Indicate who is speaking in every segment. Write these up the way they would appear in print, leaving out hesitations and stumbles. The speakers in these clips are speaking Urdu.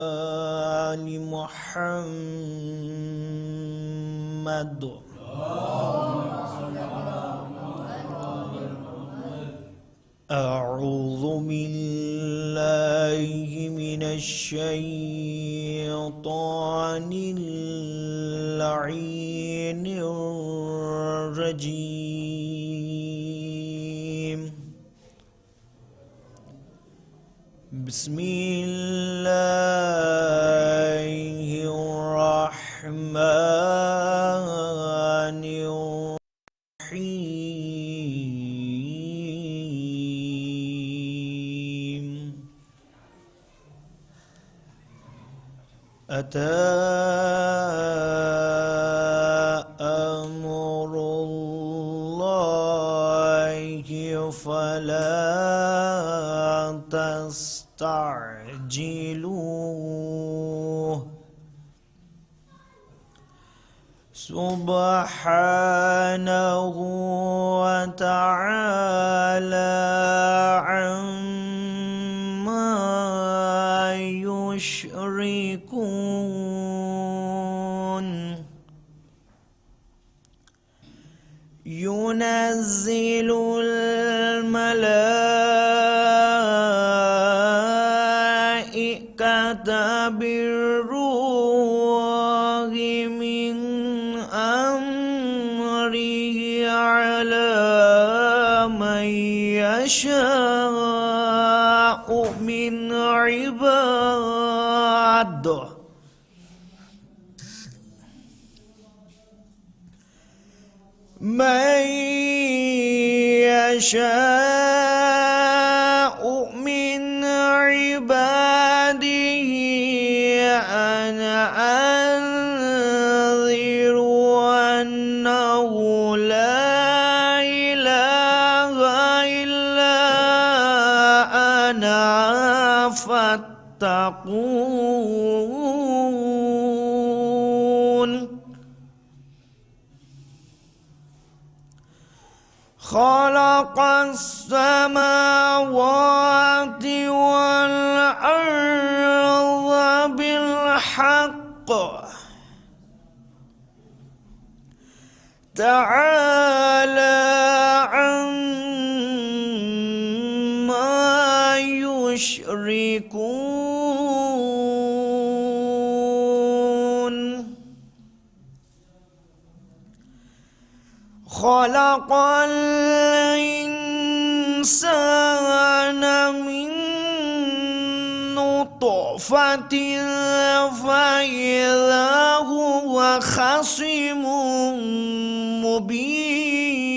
Speaker 1: آل محمد. أعوذ بالله من الشيطان اللعين الرجيم. بسم الله الرحمن الرحيم. أتى أمر الله فلا تستعجلوه. سبحانه وتعالى عما يشركون. ينزل الملائكة بالروح من أمره على من يشاء من عباده من يشاء من عباده أن أنذر أنه لا إله إلا أنا فاتقون. خلق السماوات والأرض بالحق تعالى عما يشركون. خلق الإنسان من نطفة فإذا هو خصيم مبين.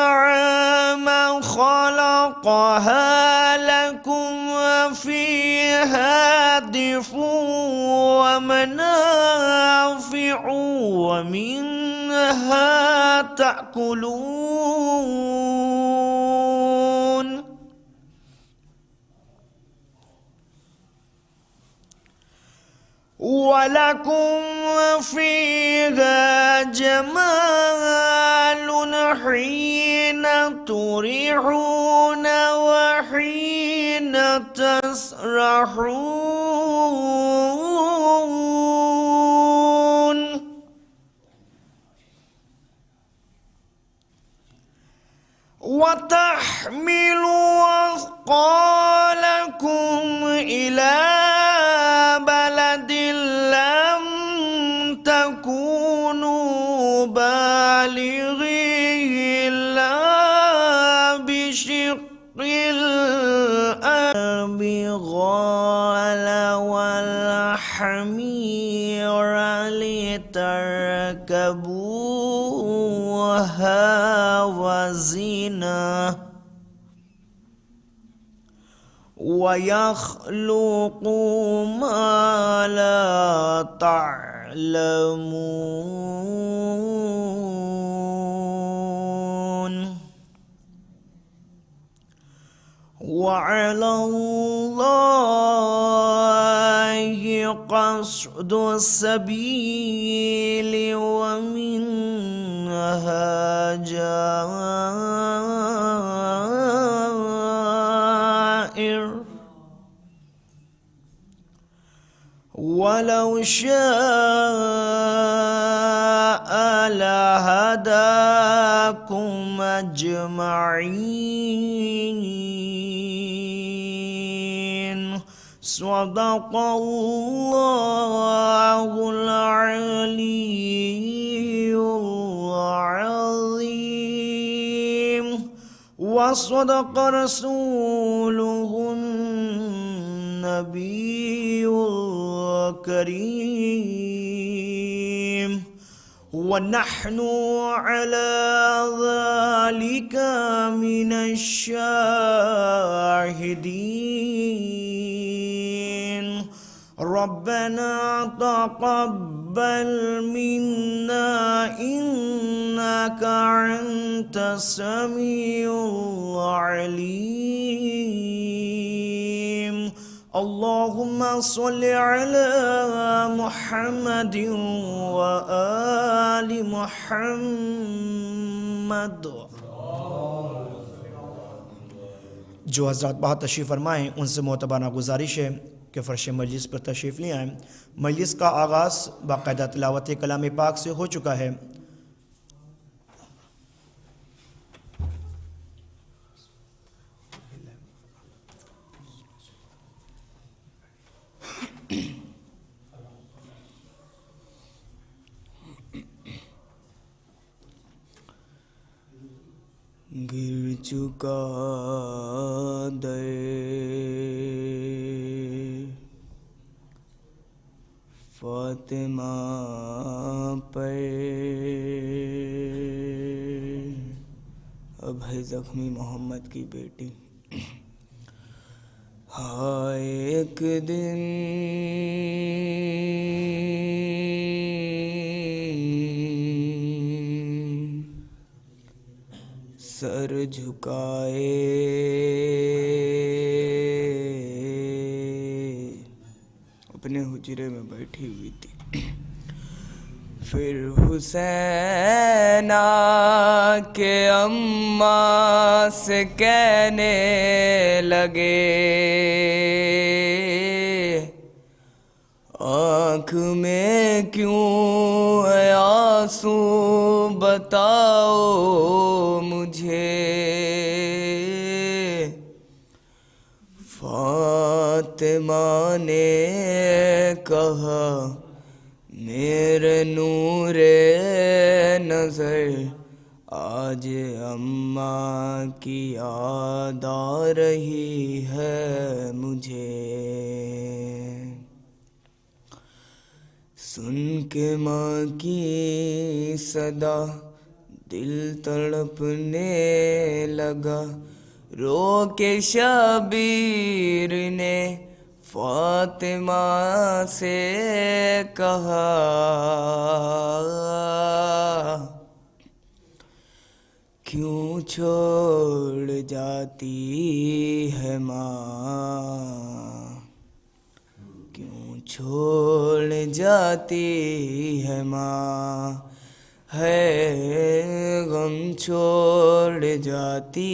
Speaker 1: والأنعام خلقها لكم وفيها دفء ومنافع ومنها تأكلون. ولكم فيها جمال حين تريحون وحين تسرحون. وتحملوا أثقالكم إلى بلد لم تكونوا بالغيه إلا بشق البغال والحمير لتركبوها وزينة ويخلق ما لا تعلمون. وعلى الله قصد السبيل ومنها إنها جائر ولو شاء لهداكم أجمعين صدق الله العلي العظيم وصدق رسوله النبي الكريم ونحن على ذلك من الشاهدين ربنا تقبل منا إنك أنت السميع العليم اللهم صل على محمد وآل محمد. جو حضرات باہر تشریف فرمائیں ان سے معتبرانہ گزارش ہے کہ فرش مجلس پر تشریف لے آئیں. مجلس کا آغاز باقاعدہ تلاوت کلام پاک سے ہو چکا ہے. گر چکا در فاطمہ پر اب ہے زخمی محمد کی بیٹی. ہائے ایک دن سر جھکائے اپنے حجرے میں بیٹھی ہوئی تھی. پھر حسین آ کے اماں سے کہنے لگے آنکھ میں کیوں ہے آنسو بتاؤ مجھے. فاطمہ نے کہا میرے نور نظر آج اماں کی یاد آ رہی ہے مجھے. سن کے ماں کی صدا دل تڑپنے لگا. رو کے شبیر نے فاطمہ سے کہا کیوں چھوڑ جاتی ہے ماں کیوں چھوڑ جاتی ہے ماں ہے غم چھوڑ جاتی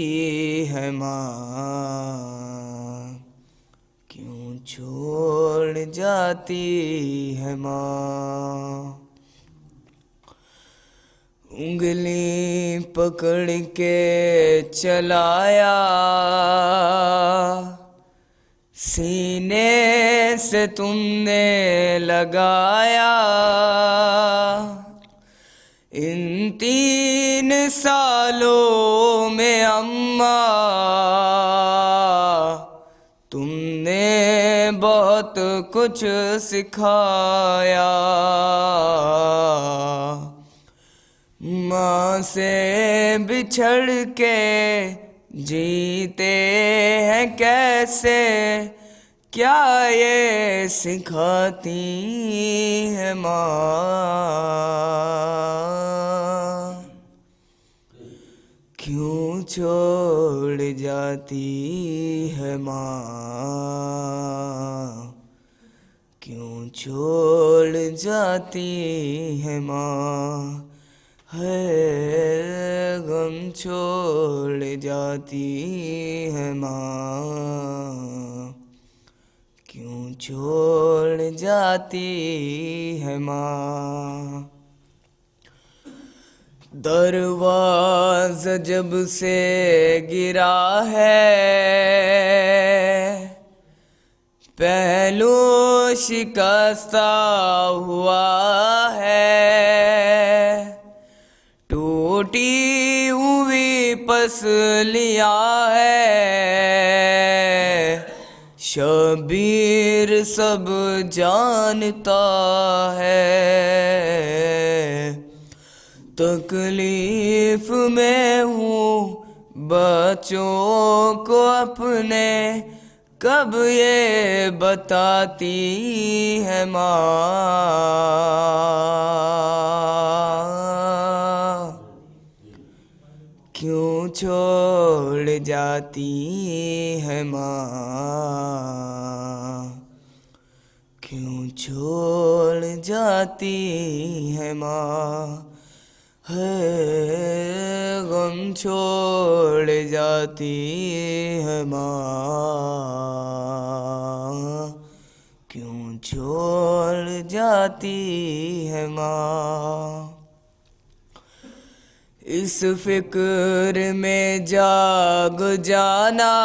Speaker 1: ہے ماں کیوں چھوڑ جاتی ہے ماں. انگلی پکڑ کے چلایا سینے سے تم نے لگایا. ان 3 سالوں میں اماں تم نے بہت کچھ سکھایا. ماں سے بچھڑ کے جیتے ہیں کیسے کیا یہ سکھاتی ہے ماں کیوں چھوڑ جاتی ہے ماں کیوں چھوڑ جاتی ہے ماں
Speaker 2: ہے غم چھوڑ جاتی ہے ماں، کیوں چھوڑ جاتی ہے ماں. دروازہ جب سے گرا ہے پہلو شکستہ ہوا ہے، ٹوٹی ہوئی پسلیاں ہے، شبیر سب جانتا ہے. تکلیف میں ہوں بچوں کو اپنے، کب یہ بتاتی ہے ماں، کیوں چھوڑ جاتی ہے ماں، کیوں چھوڑ جاتی ہے ماں. ہے غم چھوڑ جاتی ہے ماں، کیوں چھوڑ جاتی ہے ماں. اس فکر میں جاگ جانا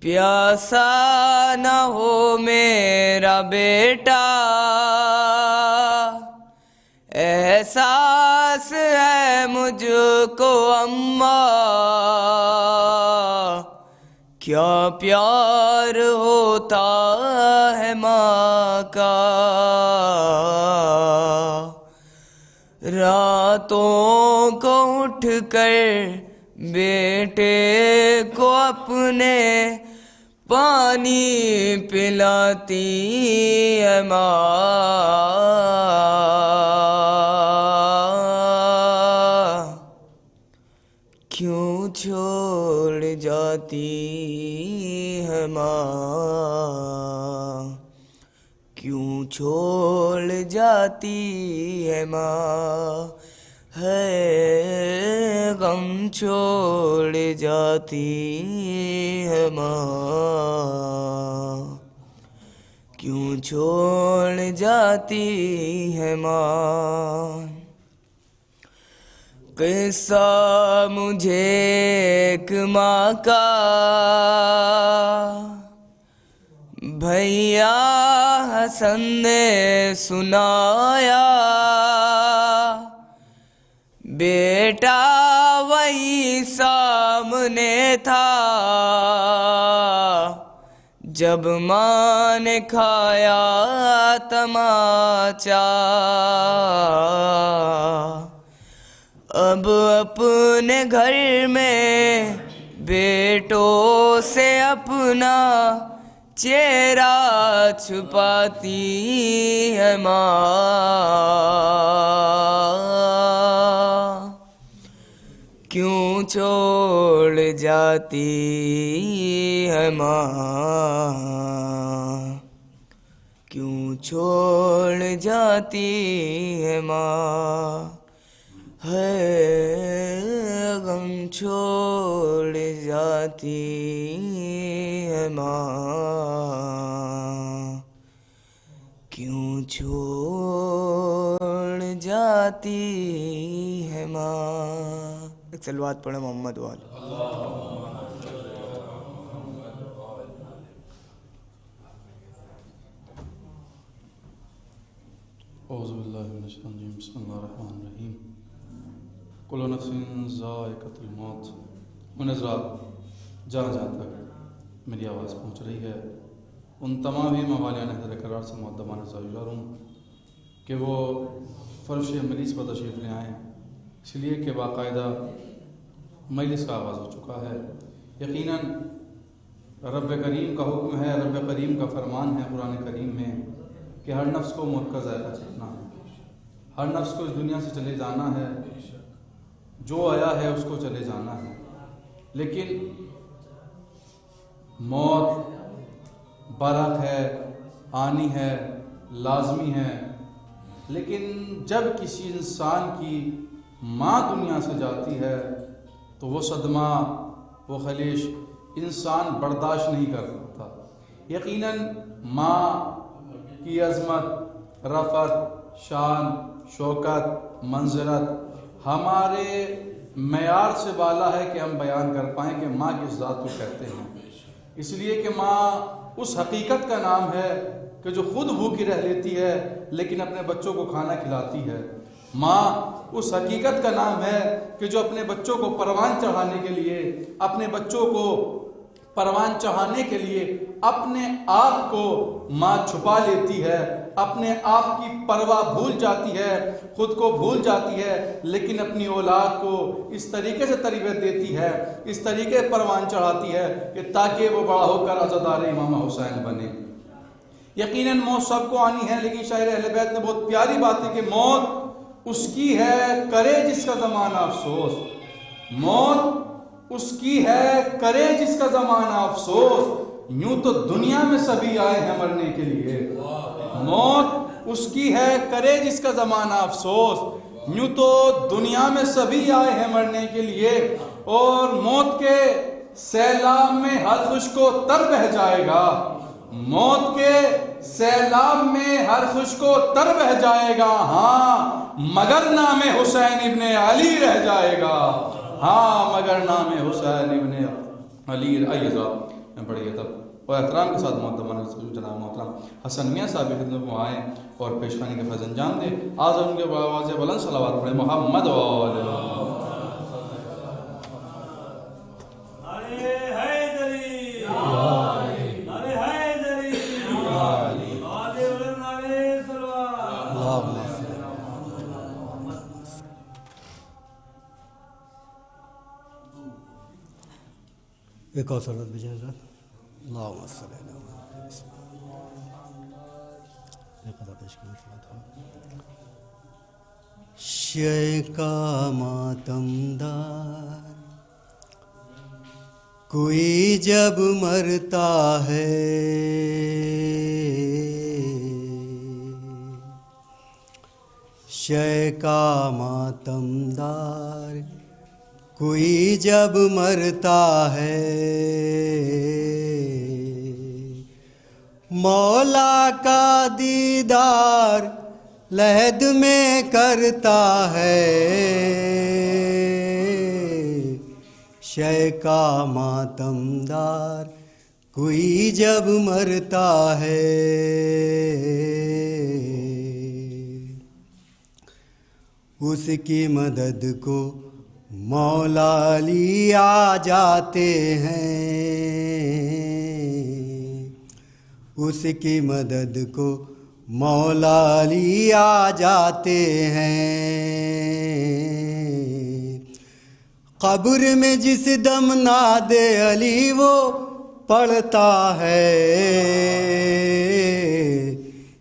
Speaker 2: پیاسا نہ ہو میرا بیٹا، احساس ہے مجھ کو اماں، کیا پیار ہوتا ہے ماں کا. راتوں کو اٹھ کر بیٹے کو اپنے پانی پلاتی ہے ماں، کیوں چھوڑ جاتی ہے ماں، کیوں چھوڑ جاتی ہے ماں. ہے غم چھوڑ جاتی ہے ماں، کیوں چھوڑ جاتی ہے ماں. قصہ مجھے ایک ماں کا بھیا حسن نے سنایا، بیٹا وہی سامنے تھا جب ماں نے کھایا تماچا. اب اپنے گھر میں بیٹوں سے اپنا چہرہ چھپاتی ہے ماں، کیوں چھوڑ جاتی ہے ماں، کیوں چھوڑ جاتی ہے ماں. ہے غم چھوڑ جاتی ہے ماں، کیوں چھوڑ جاتی ہے ماں. ایک صلوات پڑھیں محمد وال.
Speaker 3: اعوذ باللہ من الشیطان الرجیم، بسم اللہ الرحمن الرحیم. کل نفس ذائقۃ الموت. ان حضرات جہاں جہاں تک میری آواز پہنچ رہی ہے ان تمام ہی موالیان حضرت قرار سے معدبان سازگار ہوں کہ وہ فرش مجلس پر تشریف لے آئیں، اس لیے کہ باقاعدہ مجلس کا آغاز ہو چکا ہے. یقیناً رب کریم کا حکم ہے، رب کریم کا فرمان ہے قرآن کریم میں کہ ہر نفس کو موت کا ذائقہ چکھنا ہے، ہر نفس کو اس دنیا سے چلے جانا ہے، جو آیا ہے اس کو چلے جانا ہے. لیکن موت برحق ہے، آنی ہے، لازمی ہے. لیکن جب کسی انسان کی ماں دنیا سے جاتی ہے تو وہ صدمہ، وہ خلیش انسان برداشت نہیں کر سکتا۔ یقیناً ماں کی عظمت، رفعت، شان، شوکت، منزلت ہمارے معیار سے بالا ہے کہ ہم بیان کر پائیں کہ ماں کس ذات کو کہتے ہیں۔ اس لیے کہ ماں اس حقیقت کا نام ہے کہ جو خود بھوکی رہ لیتی ہے لیکن اپنے بچوں کو کھانا کھلاتی ہے۔ ماں اس حقیقت کا نام ہے کہ جو اپنے بچوں کو پروان چڑھانے کے لیے، اپنے بچوں کو پروان چڑھانے کے لیے اپنے آپ کو ماں چھپا لیتی ہے، اپنے آپ کی پرواہ بھول جاتی ہے، خود کو بھول جاتی ہے، لیکن اپنی اولاد کو اس طریقے سے تربیت دیتی ہے، اس طریقے پروان چڑھاتی ہے کہ تاکہ وہ بڑا ہو کر عزادار امام حسین بنے۔ یقیناً موت سب کو آنی ہے، لیکن شاعر اہل بیت نے بہت پیاری بات ہے کہ موت اس کی ہے کرے جس کا زمانہ افسوس، موت اس کی ہے کرے جس کا زمانہ افسوس، یوں تو دنیا میں سبھی آئے ہیں مرنے کے لیے۔ موت اس کی ہے کرے جس کا زمانہ افسوس، یوں تو دنیا میں سبھی آئے ہیں مرنے کے لیے، اور موت کے سیلاب میں ہر خشک و تر بہہ جائے گا، موت کے سیلاب میں ہر خشک و تر بہہ جائے گا، ہاں مگر نام حسین ابن علی رہ جائے گا، ہاں مگر نام حسین ابن علی۔ آئیے صاحب میں پڑھیے تب اور احترام کے ساتھ محترم جناب محترم حسن میاں صاحب کی خدمت میں آئیں اور پیشوانی کے فیض انجام دیں۔ آج ان کے آواز بلند صلوات پڑھیں محمد و آل محمد۔
Speaker 4: ایک اور صلوات بھیجیں حضرت۔ اللہم صلی اللہ علیہ وسلم۔ ایک قضا پیش کریں صلوات۔ شیع کا ماتم دار کوئی جب مرتا ہے، شیع کا ماتم دار کوئی جب مرتا ہے، مولا کا دیدار لحد میں کرتا ہے، شیع کا ماتم دار کوئی جب مرتا ہے، اس کی مدد کو مولا علی آ جاتے ہیں، اس کی مدد کو مولا علی آ جاتے ہیں، قبر میں جس دم ناد علی وہ پڑھتا ہے،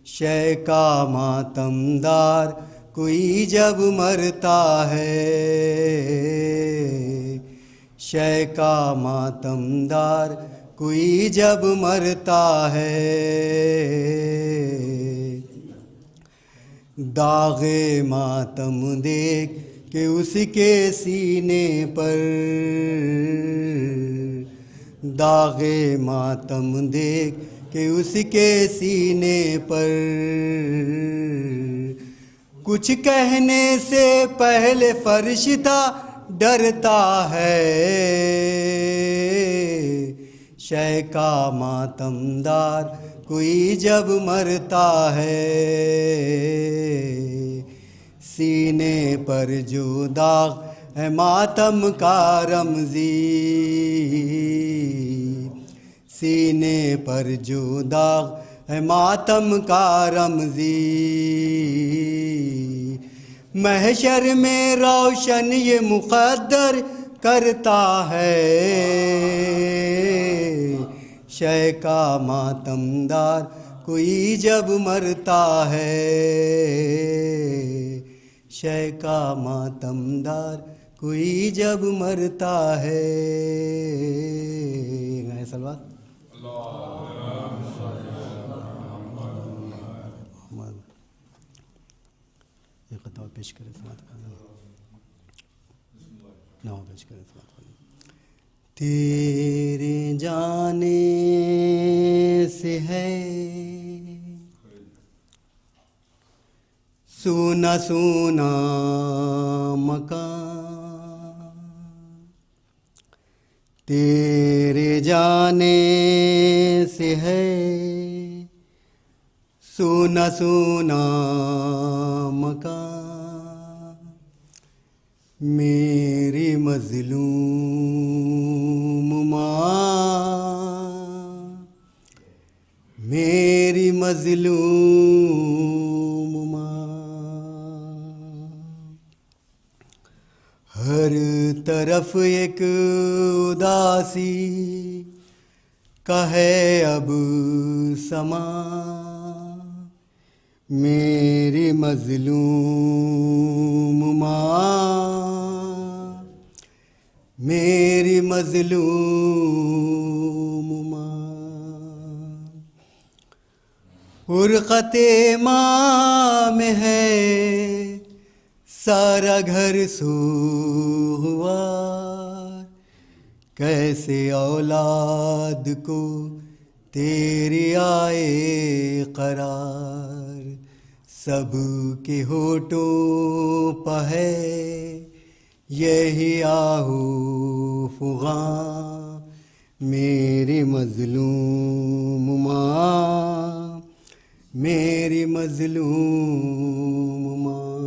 Speaker 4: شیع کا ماتم دار کوئی جب مرتا ہے، شیع کا ماتم دار کوئی جب مرتا ہے، داغ ماتم دیکھ کہ اس کے سینے پر، داغ ماتم دیکھ کہ اس کے سینے پر، کچھ کہنے سے پہلے فرشتہ ڈرتا ہے، شیع کا ماتم دار کوئی جب مرتا ہے، سینے پر جو داغ ہے ماتم کا رمزی، سینے پر جو داغ ہے ماتم کا رمزی، محشر میں روشن یہ مقدر کرتا ہے، شیع کا ماتم دار کوئی جب مرتا ہے، شیع کا ماتم دار کوئی جب مرتا ہے۔ گائیں صلوات۔ خطاب پیش کرے سماعت فرمائیں. 9 پیش کرے سماعت فرمائیں. تیرے جانے سے ہے سونا سونا مکان، تیرے جانے سے ہے سونا سونا مکان. میری مظلوم ماں، میری مظلوم ماں، ہر طرف ایک اداسی کا ہے اب سما. میری مظلوم ماں، میری مظلوم ماں، فرقت ماں میں ہے سارا گھر سوگوار. کیسے اولاد کو تیری آئے قرار، سب کے ہونٹوں پہ ہے یہی آہو فغاں. میری مظلوم ماں، میری مظلوم ماں.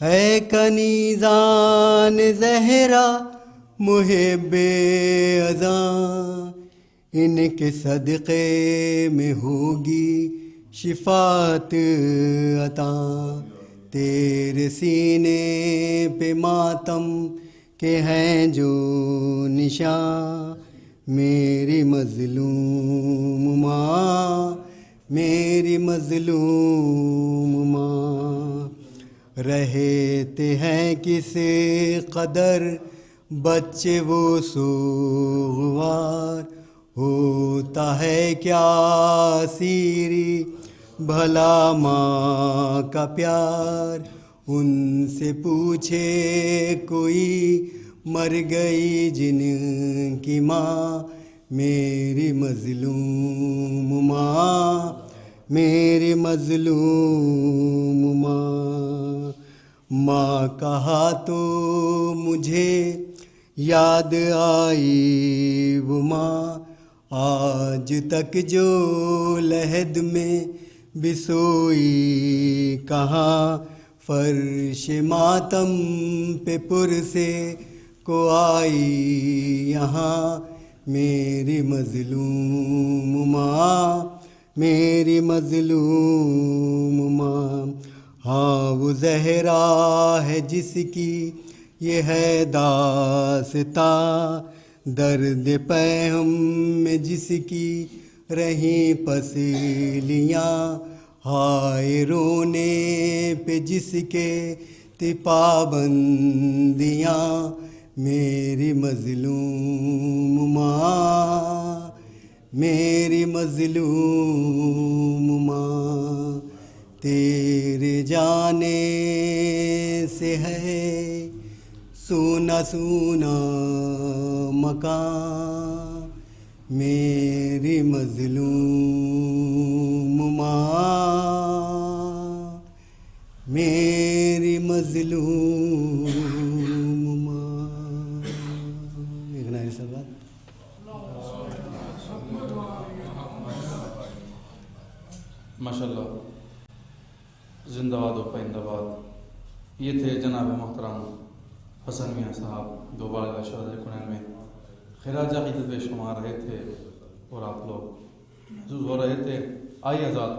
Speaker 4: اے کنیزان زہرا محب ازاں، ان کے صدقے میں ہوگی شفاعت عطا. تیرے سینے پہ ماتم کے ہیں جو نشان. میری مظلوم ماں، میری مظلوم ماں. رہتے ہیں کس قدر بچے وہ سوگوار، ہوتا ہے کیا سیری بھلا ماں کا پیار. ان سے پوچھے کوئی مر گئی جن کی ماں. میری مظلوم ماں، میری مظلوم ماں. ماں کہا تو مجھے یاد آئی وہ ماں، آج تک جو لحد میں بھی سوئی کہاں. فرش ماتم پہ پرسے کو آئی یہاں. میری مظلوم ماں، میری مظلوم ماں. ہاں وہ زہرا ہے جس کی یہ ہے داستاں، درد پیہم میں جس کی رہیں پسلیاں. ہائے رونے پہ جس کے تھی پابندیاں. میری مظلوم ماں، میری مظلوم ماں. تیرے جانے سے ہے سونا سونا مکان. میری مظلوم ماں، میری مظلوم ماں. ایک نئے سوال.
Speaker 3: ماشاءاللہ، زندہ باد و پائندہ باد. یہ تھے جناب محترم حسن میاں صاحب، دوبارہ شہدائے کنین میں خراج عقیدت پیش فرما رہے تھے اور آپ لوگ محظوظ ہو رہے تھے. آئیے حضرات،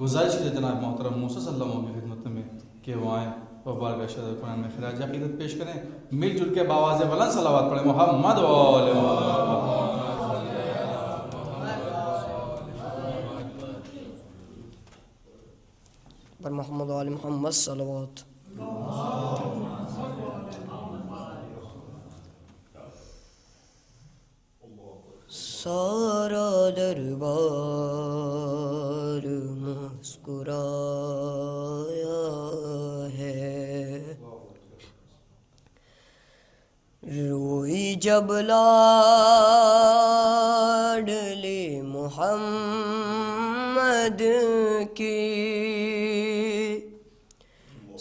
Speaker 3: گزارش کی جناب محترم موسیٰ صلی اللہ علیہ وسلم کی خدمت میں کہ وہ آئیں اور بارگاہ شہدائے کنین میں خراج عقیدت پیش کریں. مل جل کے باواز بلند صلوات پڑھیں. محمد و آل محمد.
Speaker 5: پر محمد و آل محمد صلوات. سارا دربار مسکرا جب لاڈلے محمد کی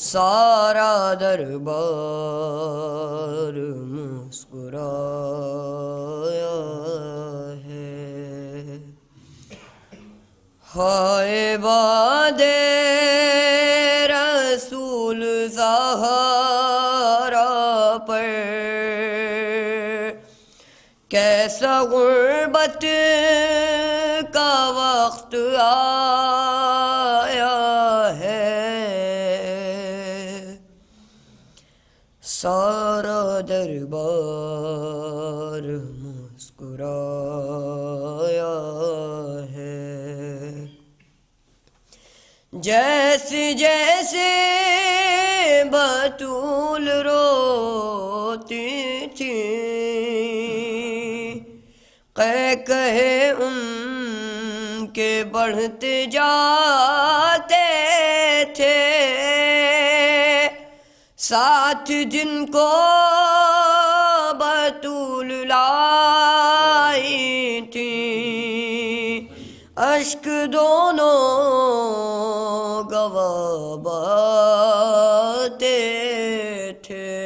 Speaker 5: سارا دربار مسکرایا ہے. ہائے باد رسول زہرا پر کیسا غربت کا وقت آیا ہے. سارا دربار مسکرایا ہے. جیسے جیسے بطول روتی تھی کہے ان کے بڑھتے جاتے تھے. ساتھ جن کو بطول لائی تھی اشک دونوں گواہتے تھے.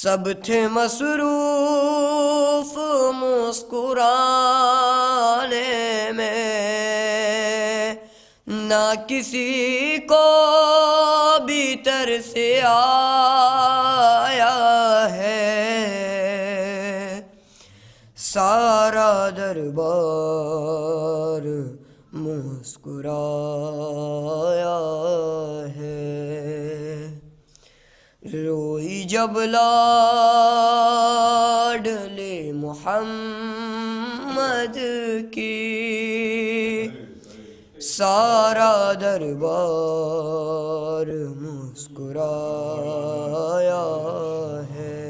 Speaker 5: سب تھے مصروف مسکرانے میں نہ کسی کو بھی ترس آیا ہے. سارا دربار مسکرایا ہے. روئی جب لاڈلے محمد کی سارا دربار مسکرایا ہے.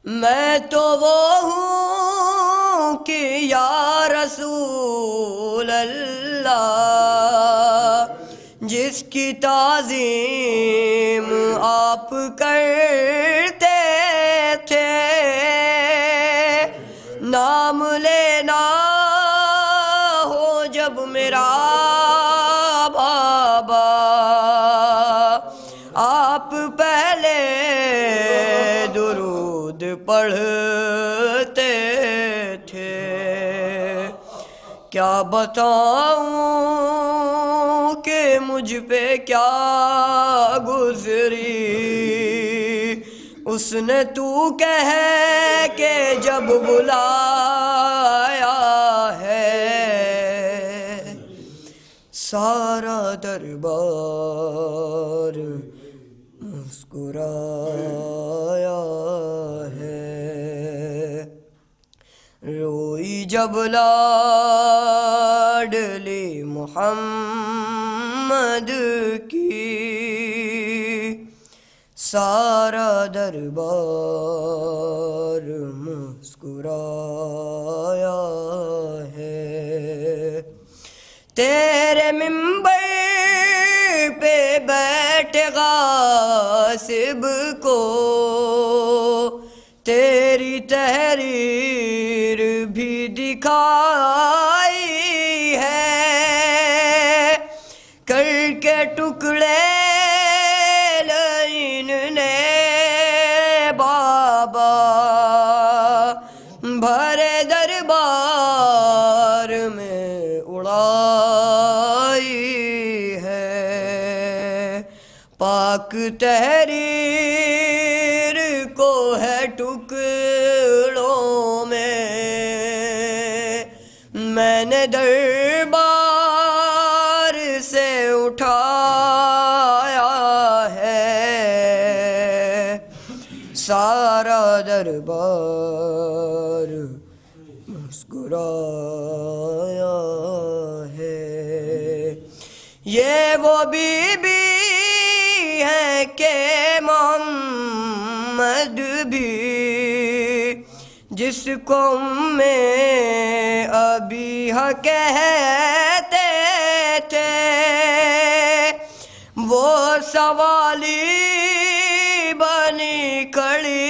Speaker 5: میں تو وہ ہوں کہ یا رسول اللہ جس کی تعظیم آپ کرتے تھے. نام لینا ہو جب میرا بابا آپ پہلے درود پڑھتے تھے. کیا بتاؤں کہ مجھ پہ کیا گزری اس نے تو کہہ کے جب بلایا ہے. سارا دربار مسکرایا ہے. روئی جب لاڈلے محمد کی سارا دربار مسکرایا ہے. تیرے ممبر پہ بیٹھ غاصب کو تیری تحریر بھی دکھائی ہے. کر کے ٹکڑے لائن نے بابا بھرے دربار میں اڑائی ہے. پاک تحریر کو ہے ٹکڑوں میں میں نے دربار سے اٹھایا ہے. سارا دربار مسکرایا ہے. یہ وہ بی بی ہے کہ محمد بھی جس کو میں ابھی کہتے تھے. وہ سوالی بنی کھڑی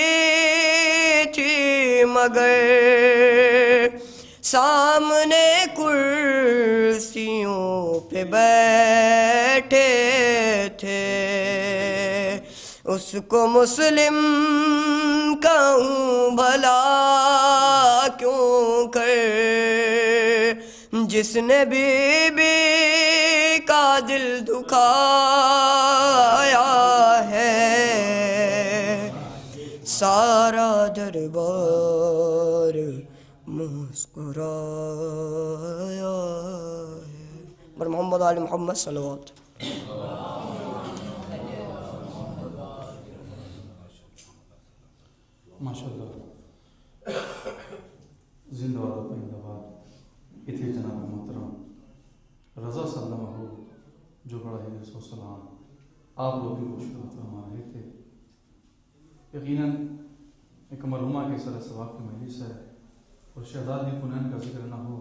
Speaker 5: تھی مگر سامنے کرسیوں پہ بیٹھے تھے. اس کو مسلم کہوں بھلا کیوں کر جس نے بی بی کا دل دکھایا ہے. سارا دربار مسکرایا ہے. پر محمد آل محمد صلوات.
Speaker 3: ماشاءاللہ زندہ والا پہندا بات اتنے جناب محترم رضا صلی اللہ علیہ جو بڑا ہی رسول السلام آپ لوگ بھی خوش فرما رہے تھے. یقیناً ایک مرحومہ کے سر ثواب کی مجلس ہے اور شہزادی کنین کا ذکر نہ ہو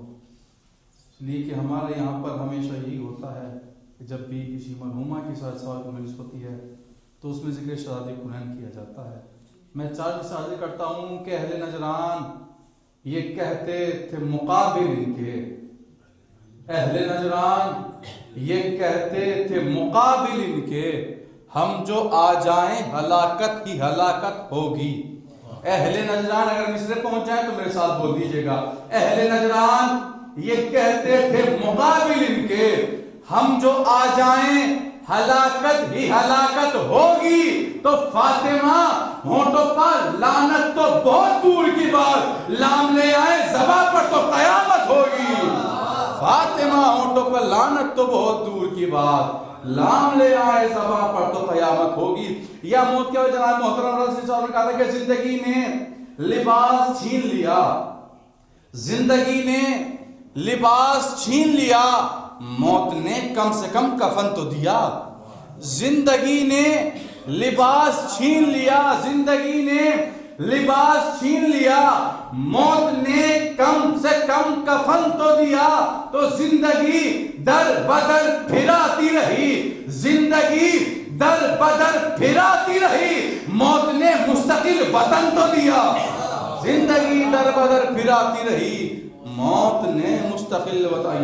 Speaker 3: اس لیے کہ ہمارے یہاں پر ہمیشہ یہی ہوتا ہے کہ جب بھی کسی مرحومہ کی سر ثواب کی مجلس ہوتی ہے تو اس میں ذکر شہزادی کنین کیا جاتا ہے. میں چارج سے حاضر کرتا ہوں کہ اہل نجران یہ کہتے تھے مقابل ان کے، اہل نجران یہ کہتے تھے مقابل ان کے، ہم جو آ جائیں ہلاکت ہی ہلاکت ہوگی. اہل نجران اگر مصر پہنچ جائیں تو میرے ساتھ بول دیجئے گا، اہل نجران یہ کہتے تھے مقابل ان کے، ہم جو آ جائیں ہلاکت ہی ہلاکت ہوگی. تو فاطمہ ہونٹوں پر لعنت تو بہت دور کی بات، لام لے آئے زباں پر تو قیامت ہوگی. فاطمہ ہونٹوں پر لعنت تو بہت دور کی بات، لام لے آئے زباں پر تو قیامت ہوگی. یا موت کے وجہ جناب محترم رسول صاحب نے کہا تھا کہ زندگی نے لباس چھین لیا، زندگی نے لباس چھین لیا، موت نے کم سے کم کفن تو دیا. زندگی نے لباس چھین لیا، زندگی نے لباس چھین لیا، موت نے کم سے کم کفن تو دیا. تو زندگی در بدر پھراتی رہی، زندگی در بدر پھراتی رہی، موت نے مستقل وطن تو دیا. زندگی در بدر پھراتی رہی، موت نے مستقل وطن.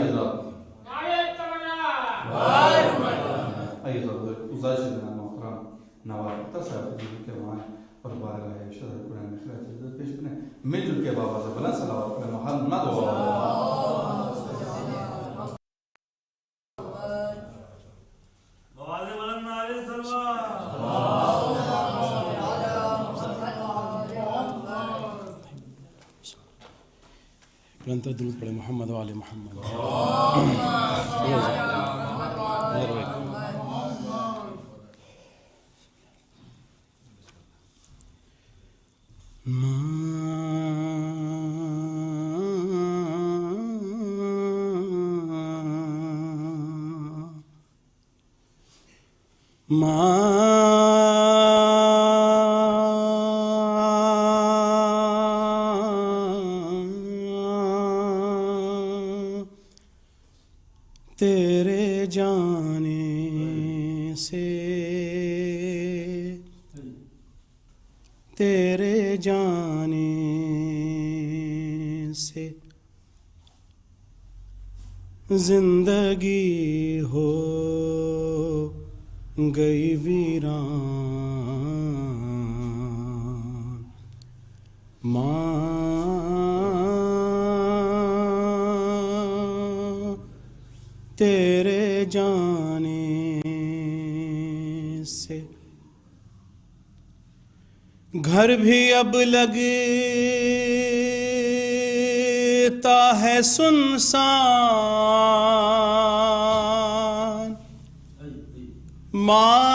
Speaker 3: آئیے ضرور گزارش ہے جناب محترم نواب اختر صاحب کے وہاں اور بارگاہ شرف قرآن میں خیرات عزت پیش کریں. مل جل کے بابا سے بلند صلوات پڑھیں. محمد و
Speaker 6: بلند درود پڑھیں. محمد و آل محمد. تیرے جانے سے، تیرے جانے سے زندگی ہو گئی ویران. ماں تیرے جانے سے گھر بھی اب لگتا ہے سنسان. ماں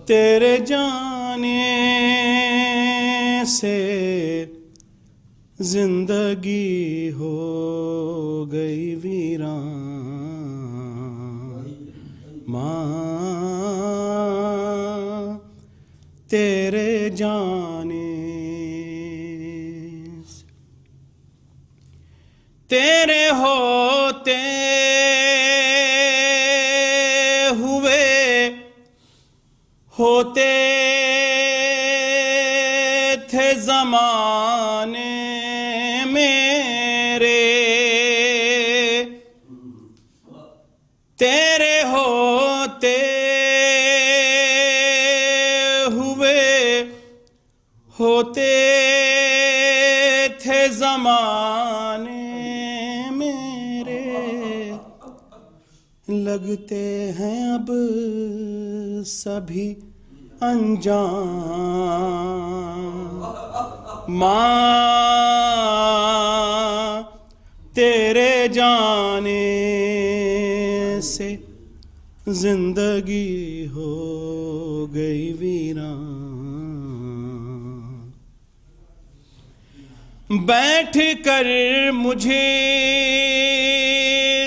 Speaker 6: تیرے جانے سے زندگی ہو گئی ویران. ماں تیرے جانے سے، تیرے ہوتے لگتے ہیں اب سبھی انجام ماں تیرے جانے سے زندگی ہو گئی ویران بیٹھ کر مجھے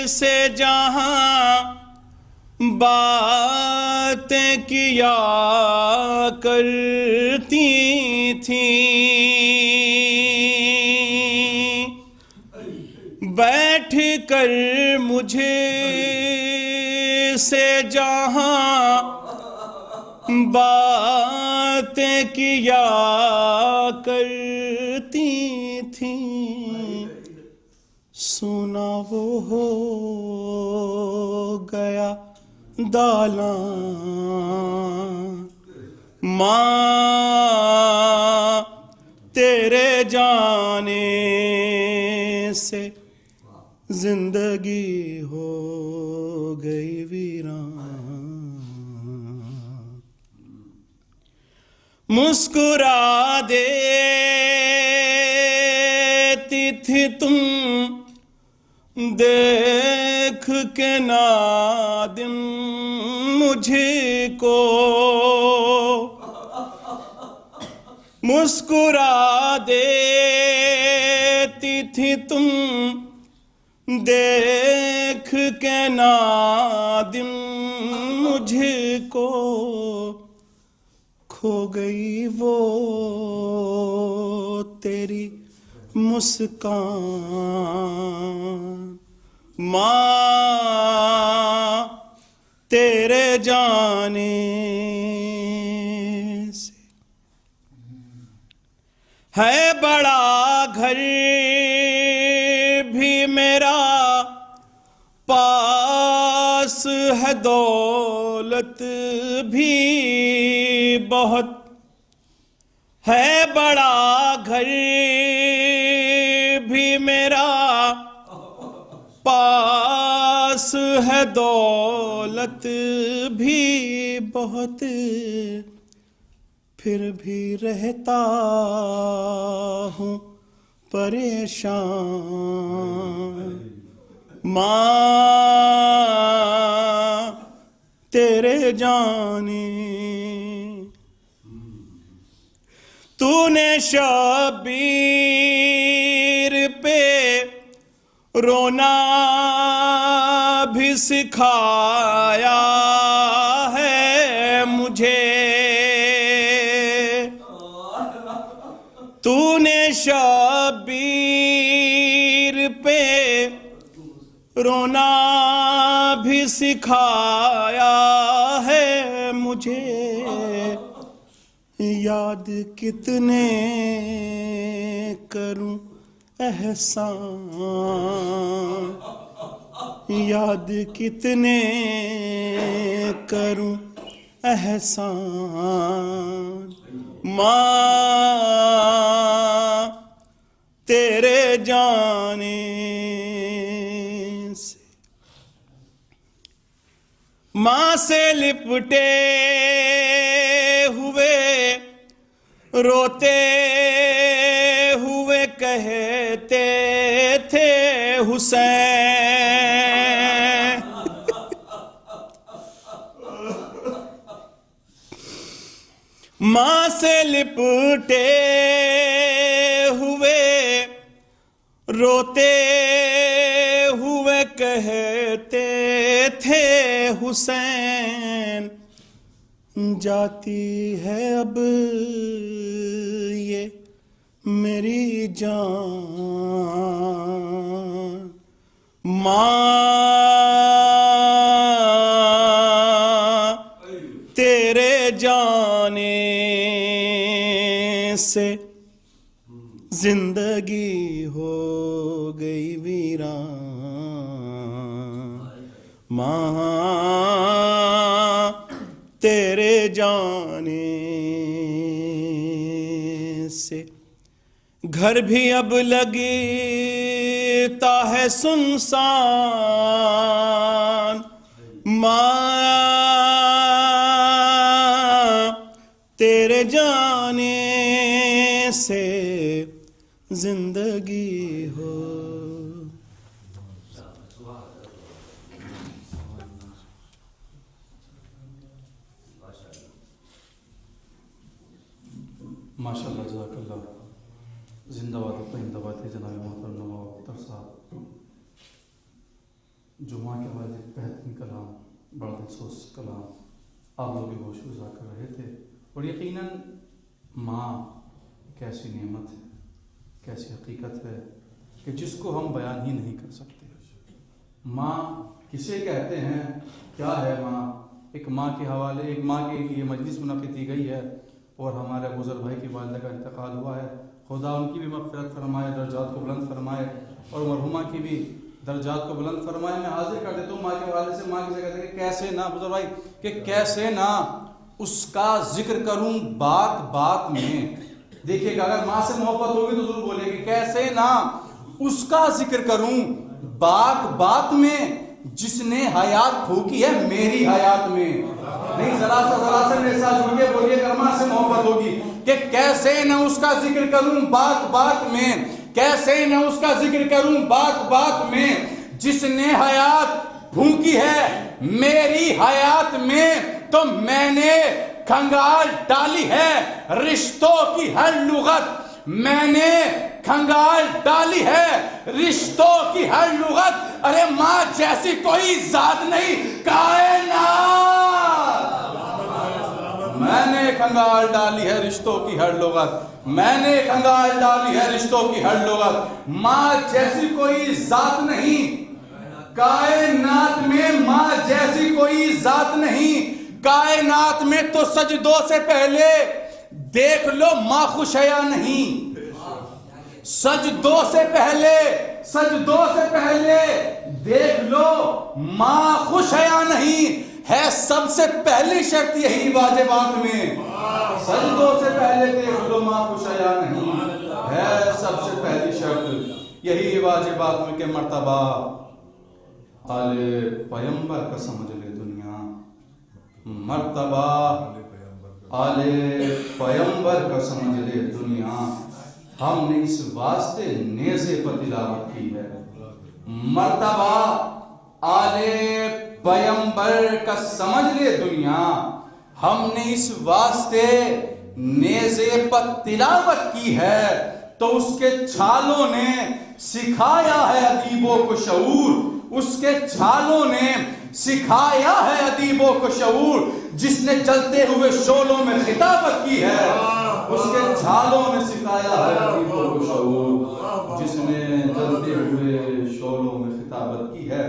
Speaker 6: سے جہاں باتیں کیا کرتی تھیں بیٹھ کر مجھے سے جہاں باتیں کیا کرتی تھیں سونا وہ ہو گیا دالان ماں تیرے جانے سے زندگی ہو گئی ویران مسکرا دیتی تھی تم دیکھ کے نادم مجھے کو مسکرا دیتی تھی تم دیکھ کے نادم مجھے کو کھو گئی وہ تیری مسکان ماں تیرے جانے سے ہے بڑا گھر بھی میرا پاس ہے دولت بھی بہت ہے بڑا گھر بھی میرا پاس ہے دولت بھی بہت پھر بھی رہتا ہوں پریشان ماں تیرے جانے تو نے شبیر پہ رونا بھی سکھایا ہے مجھے تو نے شبیر پہ رونا بھی سکھایا ہے مجھے یاد کتنے کروں احسان یاد کتنے کروں احسان ماں تیرے جانے سے ماں سے لپٹے ہوئے روتے ہوئے کہتے تھے حسین ماں سے لپٹے ہوئے روتے ہوئے کہتے تھے حسین جاتی ہے اب یہ میری جان ماں تیرے جانے سے زندگی ہو گئی ویران ماں تیرے جانے سے گھر بھی اب لگتا ہے سنسان ماں تیرے جانے سے زندگی ہو.
Speaker 3: ماشاء اللہ جزاک اللہ. زندہ باد پائندہ باد ہے جناب محترم نواب اختر صاحب. جمعہ کے بعد ایک بہترین کلام، بڑا دلسوز کلام آپ لوگ بھی ہوش گزار کر رہے تھے. اور یقیناً ماں کیسی نعمت ہے، کیسی حقیقت ہے کہ جس کو ہم بیان ہی نہیں کر سکتے. ماں کسے کہتے ہیں، کیا ہے ماں؟ ایک ماں کے حوالے، ایک ماں کے لیے مجلس منعقد کی گئی ہے اور ہمارے بزرگ بھائی کی والدہ کا انتقال ہوا ہے. خدا ان کی بھی مغفرت فرمائے، درجات کو بلند فرمائے اور مرحومہ کی بھی درجات کو بلند فرمائے. میں حاضر کر دیتا ہوں ماں کے حوالے سے. ماں کسے کہتے ہیں کہ کیسے نہ بزرگ بھائی، کہ کیسے نہ اس کا ذکر کروں بات بات میں. دیکھیے گا اگر ماں سے محبت ہوگی تو ضرور بولے گی کیسے نہ اس کا ذکر کروں بات بات میں، جس نے حیات پھونکی ہے میری حیات میں. نہیں ذرا سا میرے ساتھ جڑ کے بولیے اگر ماں سے محبت ہوگی کہ کیسے نہ اس کا ذکر کروں بات بات میں، کیسے نہ اس کا ذکر کروں بات بات میں، جس نے حیات پھونکی ہے میری حیات میں. تو میں نے کھنگال ڈالی ہے رشتوں کی ہر لغت، میں نے کھنگال ڈالی ہے رشتوں کی ہر لغت. ارے ماں جیسی کوئی ذات نہیں کائنات. میں نے کھنگال ڈالی ہے رشتوں کی ہر لغت، میں نے کھنگال ڈالی ہے رشتوں کی ہر لغت. ماں جیسی کوئی ذات نہیں کائنات میں، ماں جیسی کوئی ذات نہیں کائنات میں. تو سجدوں سے پہلے دیکھ لو ماں خوش ہے یا نہیں. سجدوں سے پہلے دیکھ لو ماں خوش ہے یا نہیں. ہے سب سے پہلی شرط یہی واجبات میں. سجدوں سے پہلے دیکھ لو ماں خوش ہے یا نہیں. ہے سب سے پہلی شرط یہی واجبات میں کہ مرتبہ آل پیمبر کا سمجھ لے دنیا. مرتبہ آل پیمبر کا سمجھ لے دنیا. ہم نے اس واسطے نیزے پر تلاوت کی ہے. مرتبہ آل پیمبر کا سمجھ لے دنیا. ہم نے اس واسطے نیزے پر تلاوت کی ہے. تو اس کے چھالوں نے سکھایا ہے ادیبوں کو شعور. اس کے چھالوں نے سکھایا ہے ادیبوں کو شعور. جس نے جلتے ہوئے شعلوں میں خطابت کی ہے. اس کے چھالوں نے سکھایا ہے ادیبوں کو شعور. جس نے جلتے ہوئے شعلوں میں خطابت کی ہے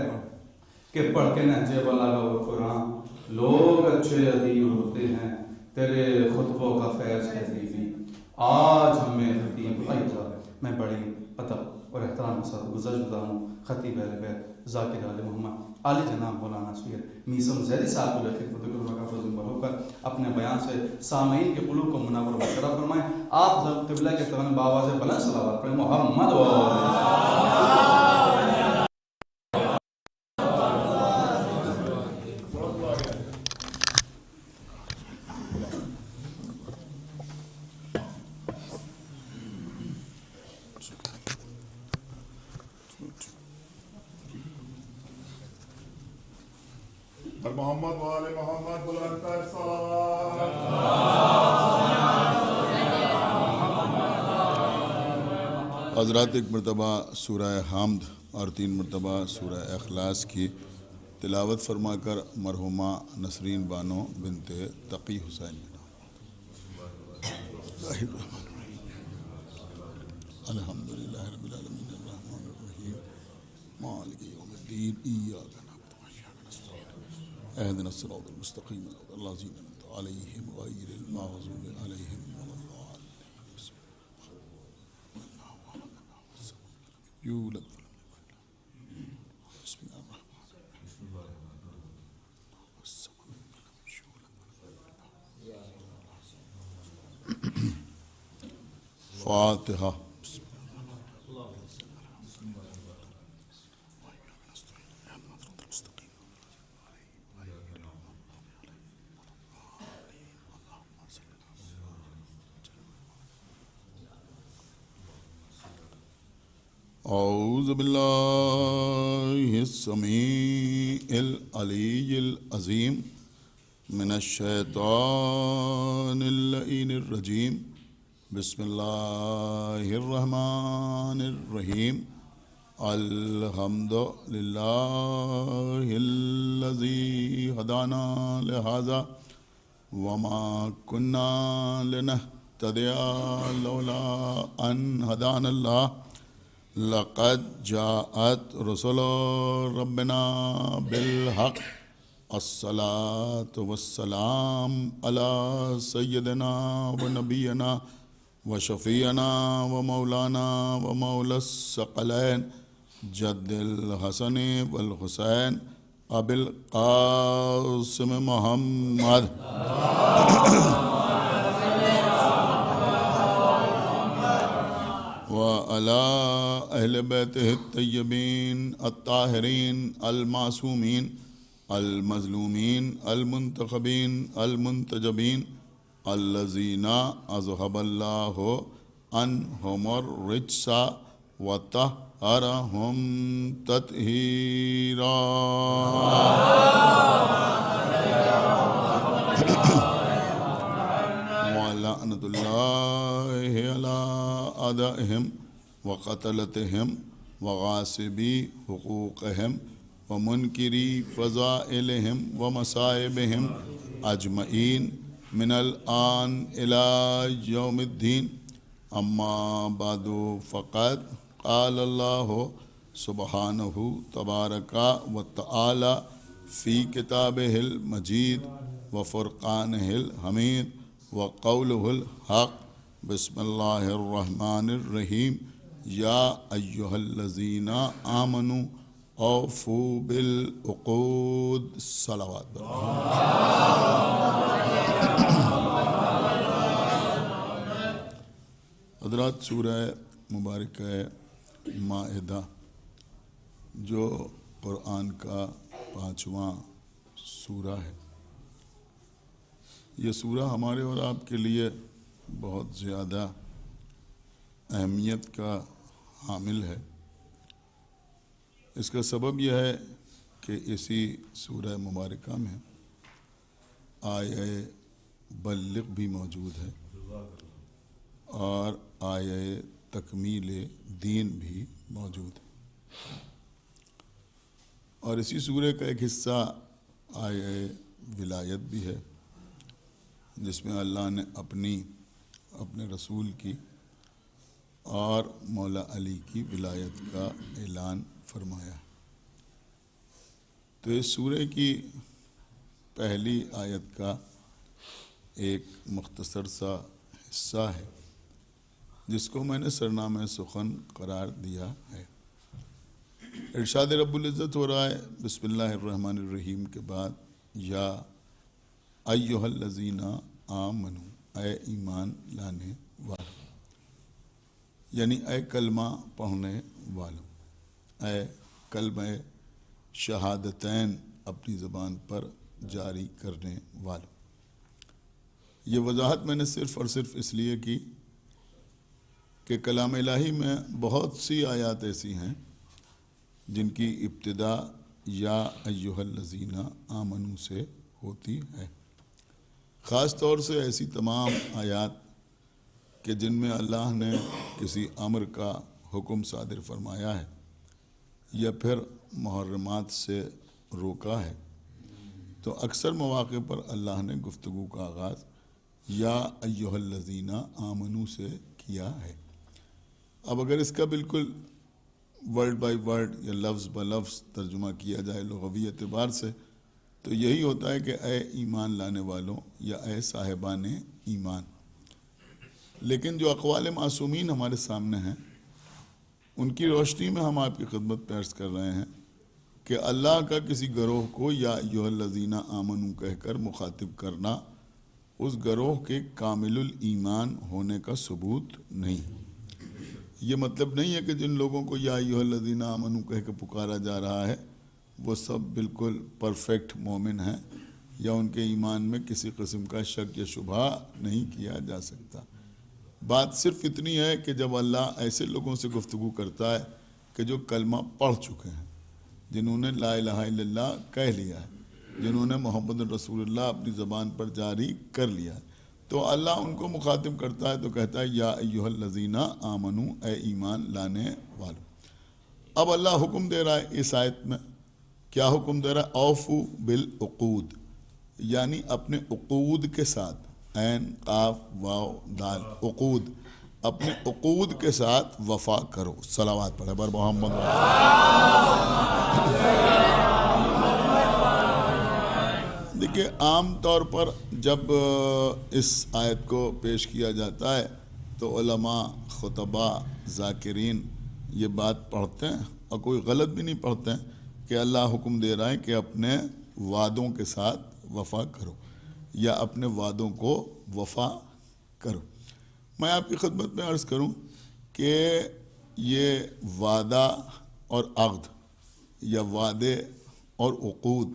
Speaker 3: کہ پڑھ کے نہجے بلاغہ و قرآن لوگ اچھے ادیب ہوتے ہیں. تیرے خطبوں کا فیض ہے دیوی. آج ہمیں خطیب بھائی صاحب میں بڑی ادب اور احترام کے ساتھ گزشتہ ہوں خطیب اہل بیت ذاکر آل محمد عالی جناب مولانا سید میثم زیدی صاحب کو خدمت کا فضل بڑھو کر اپنے بیان سے سامعین کے قلوب کو منور و مشرف فرمائیں. آپ قبلہ کے طرف بآواز بلند صلوات پڑھیں محمد و
Speaker 7: محمد وآل محمد بلند کر صلوات.
Speaker 8: حضرات ایک مرتبہ سورہ حمد اور 3 مرتبہ سورہ اخلاص کی تلاوت فرما کر مرحومہ نسرین بانو بنت تقی حسین الحمدللہ رب العالمین الرحمن الرحیم مالک یوم الدین ایاک نعبد و ایاک نستعین اهدنا الصراط المستقیم صراط الذین انعمت علیہم غیر المغضوب علیہم ولا الضالین. یولد بسم اللہ الرحمن الرحیم. فاتحہ. أعوذ بالله السميع العلي العظيم من الشيطان اللعين الرجيم بسم الله الرحمن الرحيم الحمد لله الذي هدانا لهذا وما كنا لنهتدي لولا أن هدانا الله لقد جاءت رسل ربنا بالحق الصلاة والسلام على سيدنا ونبينا وشفيعنا ومولانا ومولى الثقلين جد الحسن والحسين أبي القاسم محمد وعلى أهل بيته الطيبين الطاهرين المعصومين المظلومين المنتخبين المنتجبين الذين أذهب الله عنهم الرجس وطهرهم تطهيرا ولعنة الله على أعدائهم وقتلتهم وغاصبي حقوقهم ومنكري فضائلهم ومصائبهم أجمعين من الآن إلى يوم الدين أما بعد فقد قال الله سبحانه تبارك وتعالى في كتابه المجيد وفرقانه الحميد وقوله الحق بسم الله الرحمن الرحيم يا أيها الذين آمنوا أوفوا بالعقود صلوات حضرات سورہ مبارکہ مائدہ جو قرآن کا 5واں سورہ ہے، یہ سورہ ہمارے اور آپ کے لیے بہت زیادہ اہمیت کا حامل ہے۔ اس کا سبب یہ ہے کہ اسی سورہ مبارکہ میں آیہ بلغ بھی موجود ہے اور آیہ تکمیل دین بھی موجود ہے، اور اسی سورہ کا ایک حصہ آیہ ولایت بھی ہے، جس میں اللہ نے اپنے رسول کی اور مولا علی کی ولایت کا اعلان فرمایا ہے۔ تو اس سورہ کی پہلی آیت کا ایک مختصر سا حصہ ہے جس کو میں نے سرنامہ سخن قرار دیا ہے۔ ارشاد رب العزت ہو رہا ہے بسم اللہ الرحمن الرحیم کے بعد یا ایہا الذین آمنوا، اے ایمان لانے والوں، یعنی اے کلمہ پڑھنے والوں، اے کلمہ شہادتین اپنی زبان پر جاری کرنے والوں۔ یہ وضاحت میں نے صرف اور صرف اس لیے کی کہ کلام الہی میں بہت سی آیات ایسی ہیں جن کی ابتدا یا ایہا الذین آمنوا سے ہوتی ہے، خاص طور سے ایسی تمام آیات کہ جن میں اللہ نے کسی امر کا حکم صادر فرمایا ہے یا پھر محرمات سے روکا ہے، تو اکثر مواقع پر اللہ نے گفتگو کا آغاز یا ایہا الذین آمنوا سے کیا ہے۔ اب اگر اس کا بالکل ورڈ بائی ورڈ یا لفظ بلفظ ترجمہ کیا جائے لغوی اعتبار سے تو یہی ہوتا ہے کہ اے ایمان لانے والوں یا اے صاحبان ایمان۔ لیکن جو اقوال معصومین ہمارے سامنے ہیں ان کی روشنی میں ہم آپ کی خدمت پیش کر رہے ہیں کہ اللہ کا کسی گروہ کو یا ایھا الذین آمنوا کہہ کر مخاطب کرنا اس گروہ کے کامل الایمان ہونے کا ثبوت نہیں۔ یہ مطلب نہیں ہے کہ جن لوگوں کو یا ایھا الذین آمنوا کہہ کے پکارا جا رہا ہے وہ سب بالکل پرفیکٹ مومن ہیں یا ان کے ایمان میں کسی قسم کا شک یا شبہ نہیں کیا جا سکتا۔ بات صرف اتنی ہے کہ جب اللہ ایسے لوگوں سے گفتگو کرتا ہے کہ جو کلمہ پڑھ چکے ہیں، جنہوں نے لا الہ الا اللہ کہہ لیا ہے، جنہوں نے محمد رسول اللہ اپنی زبان پر جاری کر لیا ہے، تو اللہ ان کو مخاطب کرتا ہے تو کہتا ہے یا ایھا الذین آمنو، اے ایمان لانے والو۔ اب اللہ حکم دے رہا ہے اس آیت میں، کیا حکم دے رہا ہے؟ اوفو بالعقود، یعنی اپنے عقود کے ساتھ، عین قاف واو دال، عقود، اپنے عقود کے ساتھ وفا کرو۔ صلوات پڑھے بر محمد۔ دیکھیے عام طور پر جب اس آیت کو پیش کیا جاتا ہے تو علماء، خطباء، ذاکرین یہ بات پڑھتے ہیں، اور کوئی غلط بھی نہیں پڑھتے ہیں، کہ اللہ حکم دے رہا ہے کہ اپنے وعدوں کے ساتھ وفا کرو، یا اپنے وعدوں کو وفا کرو۔ میں آپ کی خدمت میں عرض کروں کہ یہ وعدہ اور عقد یا وعدے اور عقود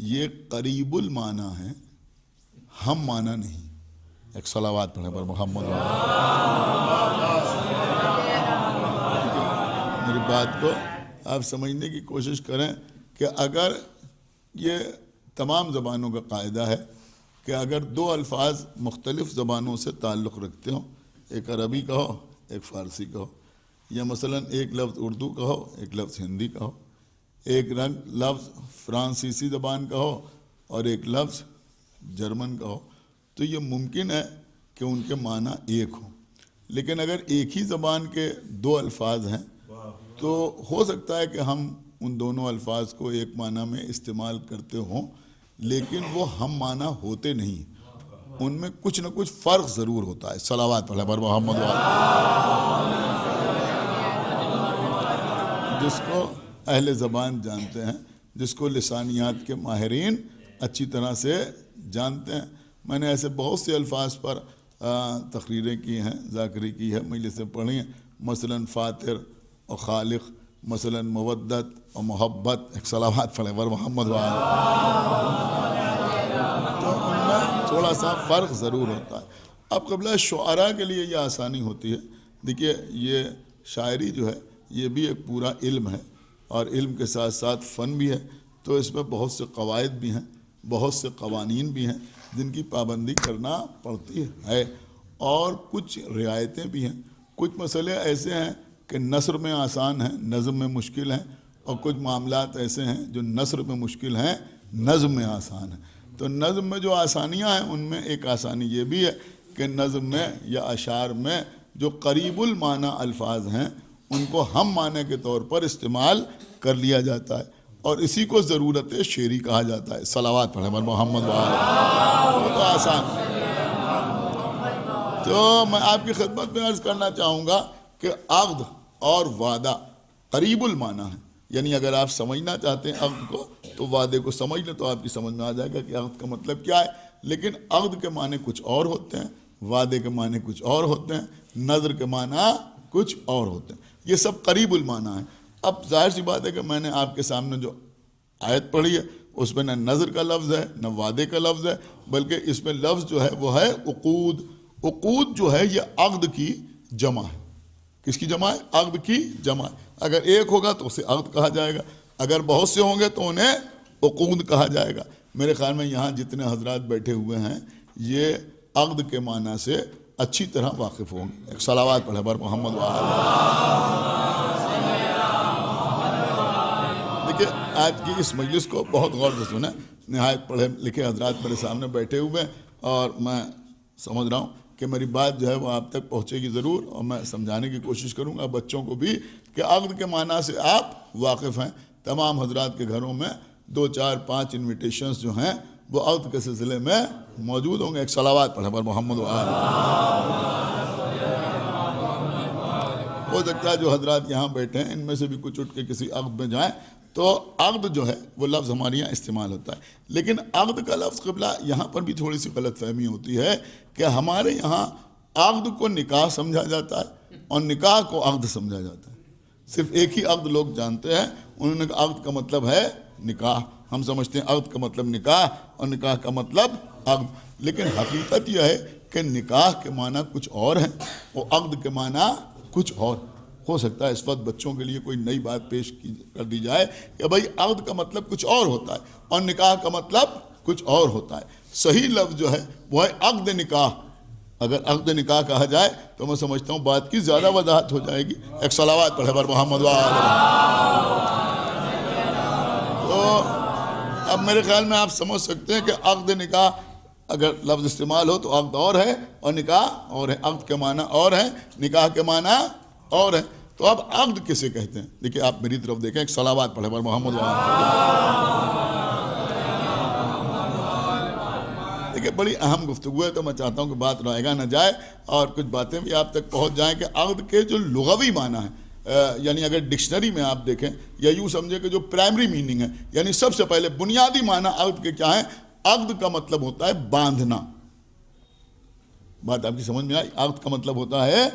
Speaker 8: یہ قریب المعنی ہے، ہم معنی نہیں۔ ایک صلوات پڑھیں پر محمد۔ میری بات کو آپ سمجھنے کی کوشش کریں کہ اگر یہ تمام زبانوں کا قاعدہ ہے کہ اگر دو الفاظ مختلف زبانوں سے تعلق رکھتے ہوں، ایک عربی کا ہو ایک فارسی کا ہو، یا مثلا ایک لفظ اردو کا ہو ایک لفظ ہندی کا ہو، ایک لفظ فرانسیسی زبان کا ہو اور ایک لفظ جرمن کا ہو، تو یہ ممکن ہے کہ ان کے معنی ایک ہوں۔ لیکن اگر ایک ہی زبان کے دو الفاظ ہیں تو ہو سکتا ہے کہ ہم ان دونوں الفاظ کو ایک معنی میں استعمال کرتے ہوں، لیکن وہ ہم معنی ہوتے نہیں، ان میں کچھ نہ کچھ فرق ضرور ہوتا ہے۔ صلوات پڑھیں پر محمد۔ جس کو اہل زبان جانتے ہیں، جس کو لسانیات کے ماہرین اچھی طرح سے جانتے ہیں۔ میں نے ایسے بہت سے الفاظ پر تقریریں کی ہیں، ذاکری کی ہے، مجلسیں پڑھی ہیں، مثلا فاتر اور خالق، مثلا مودت اور محبت۔ ایک صلوات پڑھیں پر محمد۔ تو ان میں تھوڑا سا فرق ضرور ہوتا ہے۔ اب قبلہ شعراء کے لیے یہ آسانی ہوتی ہے۔ دیکھیے یہ شاعری جو ہے یہ بھی ایک پورا علم ہے، اور علم کے ساتھ ساتھ فن بھی ہے، تو اس میں بہت سے قواعد بھی ہیں، بہت سے قوانین بھی ہیں جن کی پابندی کرنا پڑتی ہے، اور کچھ رعایتیں بھی ہیں۔ کچھ مسئلے ایسے ہیں کہ نثر میں آسان ہیں، نظم میں مشکل ہیں، اور کچھ معاملات ایسے ہیں جو نثر میں مشکل ہیں، نظم میں آسان ہیں۔ تو نظم میں جو آسانیاں ہیں ان میں ایک آسانی یہ بھی ہے کہ نظم میں یا اشعار میں جو قریب المعنی الفاظ ہیں ان کو ہم معنی کے طور پر استعمال کر لیا جاتا ہے، اور اسی کو ضرورت شعری کہا جاتا ہے۔ صلوات پڑھیں پر محمد۔ وہ تو آسان ہے۔ تو میں آپ کی خدمت میں عرض کرنا چاہوں گا کہ عقد اور وعدہ قریب المعنی ہے، یعنی اگر آپ سمجھنا چاہتے ہیں عقد کو تو وعدے کو سمجھ لیں تو آپ کی سمجھ میں آ جائے گا کہ عقد کا مطلب کیا ہے۔ لیکن عقد کے معنی کچھ اور ہوتے ہیں، وعدے کے معنی کچھ اور ہوتے ہیں، نظر کے معنی کچھ اور ہوتے ہیں۔ یہ سب قریب المعنی ہیں۔ اب ظاہر سی بات ہے کہ میں نے آپ کے سامنے جو آیت پڑھی ہے اس میں نہ نظر کا لفظ ہے نہ وعدے کا لفظ ہے، بلکہ اس میں لفظ جو ہے وہ ہے عقود۔ عقود جو ہے یہ عقد کی جمع ہے۔ کس کی جمع ہے؟ عقد کی جمع ہے۔ اگر ایک ہوگا تو اسے عقد کہا جائے گا، اگر بہت سے ہوں گے تو انہیں عقود کہا جائے گا۔ میرے خیال میں یہاں جتنے حضرات بیٹھے ہوئے ہیں یہ عقد کے معنی سے اچھی طرح واقف ہوں گے۔ ایک صلوات پڑھے بر محمد۔ دیکھیے آج کی اس مجلس کو بہت غور سے سنیں، نہایت پڑھے لکھے حضرات میرے سامنے بیٹھے ہوئے ہیں، اور میں سمجھ رہا ہوں کہ میری بات جو ہے وہ آپ تک پہنچے گی ضرور، اور میں سمجھانے کی کوشش کروں گا بچوں کو بھی کہ عقد کے معنی سے آپ واقف ہیں۔ تمام حضرات کے گھروں میں 2 4 5 انویٹیشنز جو ہیں وہ عقد کے سلسلے میں موجود ہوں گے۔ ایک صلوات پڑھیں پر محمد۔ ہو سکتا ہے جو حضرات یہاں بیٹھے ہیں ان میں سے بھی کچھ اٹھ کے کسی عقد میں جائیں تو عقد جو ہے وہ لفظ ہمارے یہاں استعمال ہوتا ہے، لیکن عقد کا لفظ قبلہ یہاں پر بھی تھوڑی سی غلط فہمی ہوتی ہے کہ ہمارے یہاں عقد کو نکاح سمجھا جاتا ہے اور نکاح کو عقد سمجھا جاتا ہے۔ صرف ایک ہی عقد لوگ جانتے ہیں، انہوں نے کہا عقد کا مطلب ہے نکاح، ہم سمجھتے ہیں عقد کا مطلب نکاح اور نکاح کا مطلب عقد، لیکن حقیقت یہ ہے کہ نکاح کے معنی کچھ اور ہیں اور عقد کے معنی کچھ اور۔ ہو سکتا ہے اس وقت بچوں کے لیے کوئی نئی بات پیش کر دی جائے کہ بھائی عقد کا مطلب کچھ اور ہوتا ہے اور نکاح کا مطلب کچھ اور ہوتا ہے. صحیح لفظ جو ہے وہ ہے عقد نکاح. اگر عقد نکاح کہا جائے تو میں سمجھتا ہوں بات کی زیادہ وضاحت ہو جائے گی. ایک صلوات پڑھے بر محمد تو اب میرے خیال میں آپ سمجھ سکتے ہیں کہ عقد نکاح اگر لفظ استعمال ہو تو عقد اور ہے اور نکاح اور ہے. عقد کے معنی اور ہے, نکاح کے معنی اور ہے. تو اب عقد کسے کہتے ہیں؟ دیکھیں آپ میری طرف دیکھیں, ایک صلوات پڑھے بر محمد دیکھیں بڑی اہم گفتگو ہے تو میں چاہتا ہوں کہ بات رائے گا نہ جائے اور کچھ باتیں بھی آپ تک پہنچ جائیں کہ عقد کے جو لغوی معنی ہیں, یعنی اگر ڈکشنری میں آپ دیکھیں یا یوں سمجھیں کہ جو پرائمری میننگ ہے, یعنی سب سے پہلے بنیادی معنی عقد کے کیا ہیں؟ عقد کا مطلب ہوتا ہے باندھنا. بات آپ کی سمجھ میں آئی؟ عقد کا مطلب ہوتا ہے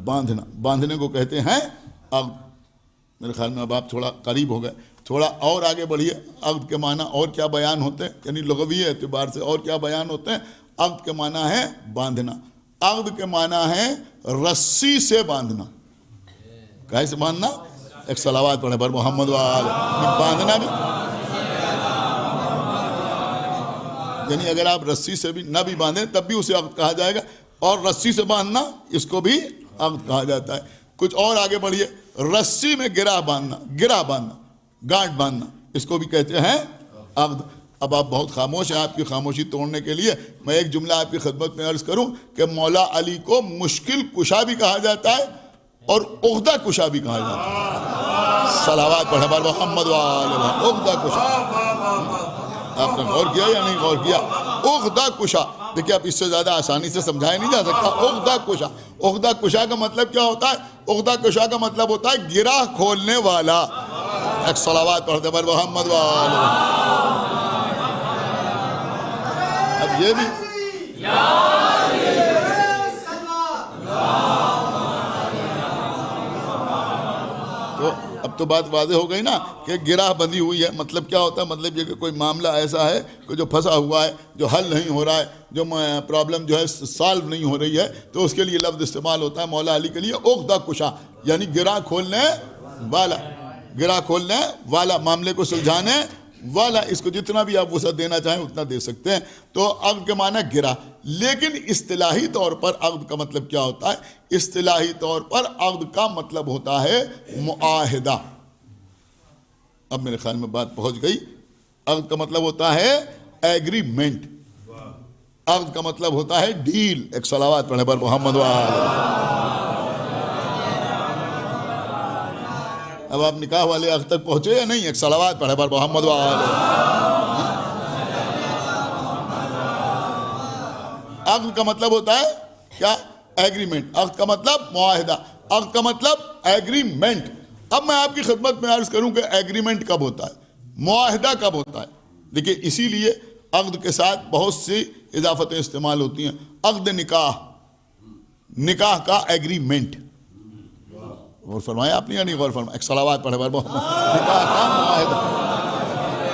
Speaker 8: باندھنا. باندھنے کو کہتے ہیں عقد. میرے خیال میں اب آپ تھوڑا قریب ہو گئے. تھوڑا اور آگے بڑھیے, عقد کے معنی اور کیا بیان ہوتے ہیں, یعنی لغوی اعتبار سے اور کیا بیان ہوتے ہیں؟ عقد کے معنی ہے باندھنا. عقد کے معنی ہے رسی سے باندھنا. کیسے باندھنا؟ ایک صلوات پڑھے بر محمد باندھنا بھی, یعنی اگر آپ رسی سے بھی نہ بھی باندھیں تب بھی اسے عقد کہا جائے گا, اور رسی سے باندھنا اس کو بھی عقد کہا جاتا ہے. کچھ اور آگے بڑھیے, رسی میں گرہ باندھنا, گرہ باندھنا, گانٹھ باندھنا, اس کو بھی کہتے ہیں عقد. اب آپ بہت خاموش ہیں, آپ کی خاموشی توڑنے کے لیے میں ایک جملہ آپ کی خدمت میں عرض کروں کہ مولا علی کو مشکل کشا بھی کہا جاتا ہے اور عقدہ کشا بھی کہا جاتا ہے. صلوات پڑھے بر محمد عقدہ کشا. آپ نے غور کیا یا نہیں غور کیا؟ عقدہ کشا. دیکھیں اب اس سے زیادہ آسانی سے سمجھایا نہیں جا سکتا. عقدہ کشا, عقدہ کشا کا مطلب کیا ہوتا ہے؟ عقدہ کشا کا مطلب ہوتا ہے گرہ کھولنے والا. ایک صلوات پڑھتے بر محمد اب یہ بھی تو اب تو بات واضح ہو گئی نا کہ گرہ بندھی ہوئی ہے. مطلب کیا ہوتا ہے؟ مطلب یہ کہ کوئی معاملہ ایسا ہے کہ جو پھنسا ہوا ہے, جو حل نہیں ہو رہا ہے, جو پرابلم جو ہے سالو نہیں ہو رہی ہے, تو اس کے لیے لفظ استعمال ہوتا ہے مولا علی کے لیے عقدہ کشا, یعنی گرہ کھولنے والا. گرہ کھولنے والا, معاملے کو سلجھانے والا. اس کو جتنا بھی آپ وسعت دینا چاہیں اتنا دے سکتے ہیں. تو عقد کے معنی گرہ. لیکن اصطلاحی طور پر عقد کا مطلب کیا ہوتا ہے؟ اصطلاحی طور پر عقد کا مطلب ہوتا ہے معاہدہ. اب میرے خیال میں بات پہنچ گئی. عقد کا مطلب ہوتا ہے ایگریمنٹ. عقد کا مطلب ہوتا ہے ڈیل. ایک صلوات پڑھے پر محمد اب آپ نکاح والے عقد تک پہنچے یا نہیں؟ ایک صلوات پڑھے پر محمد عقد کا مطلب ہوتا ہے کیا؟ ایگریمنٹ. عقد کا مطلب معاہدہ, عقد کا مطلب ایگریمنٹ. اب میں آپ کی خدمت میں عرض کروں کہ ایگریمنٹ کب ہوتا ہے, معاہدہ کب ہوتا ہے. دیکھیں اسی لیے عقد کے ساتھ بہت سی اضافتیں استعمال ہوتی ہیں. عقد نکاح, نکاح کا ایگریمنٹ. غور فرمایا آپ نے یا نہیں غور فرمایا؟ ایک صلوات پڑھے بر محمد. نکاح کا معاہدہ,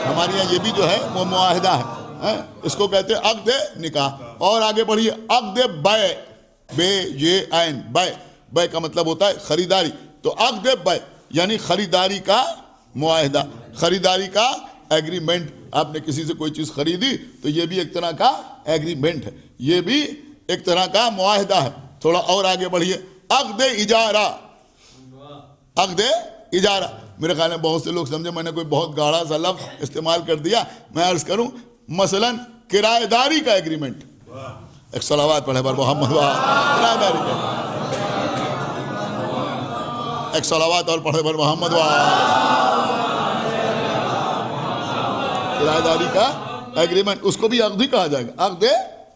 Speaker 8: ہمارے یہاں یہ بھی جو ہے وہ معاہدہ ہے, اس کو کہتے ہیں عقد نکاح. اور آگے بڑھیے, عقد بیع, بے یہ عین, بیع. بیع کا مطلب ہوتا ہے خریداری. تو عقد بیع یعنی خریداری کا معاہدہ, خریداری کا ایگریمنٹ. آپ نے کسی سے کوئی چیز خریدی تو یہ بھی ایک طرح کا ایگریمنٹ ہے, یہ بھی ایک طرح کا معاہدہ ہے. تھوڑا اور آگے بڑھیے, عقد اجارہ. عقد اجارہ, میرے خیال میں بہت سے لوگ سمجھے میں نے کوئی بہت گاڑھا سا لفظ استعمال کر دیا. میں عرض کروں مثلا کرایہ داری کا ایگریمنٹ. ایک صلوات پڑھے بر محمد. کرایہ داری کا ایک صلوات اور پڑھے بر محمد. کرایہ داری کا ایگریمنٹ, اس کو بھی عقد ہی کہا جائے گا, عقد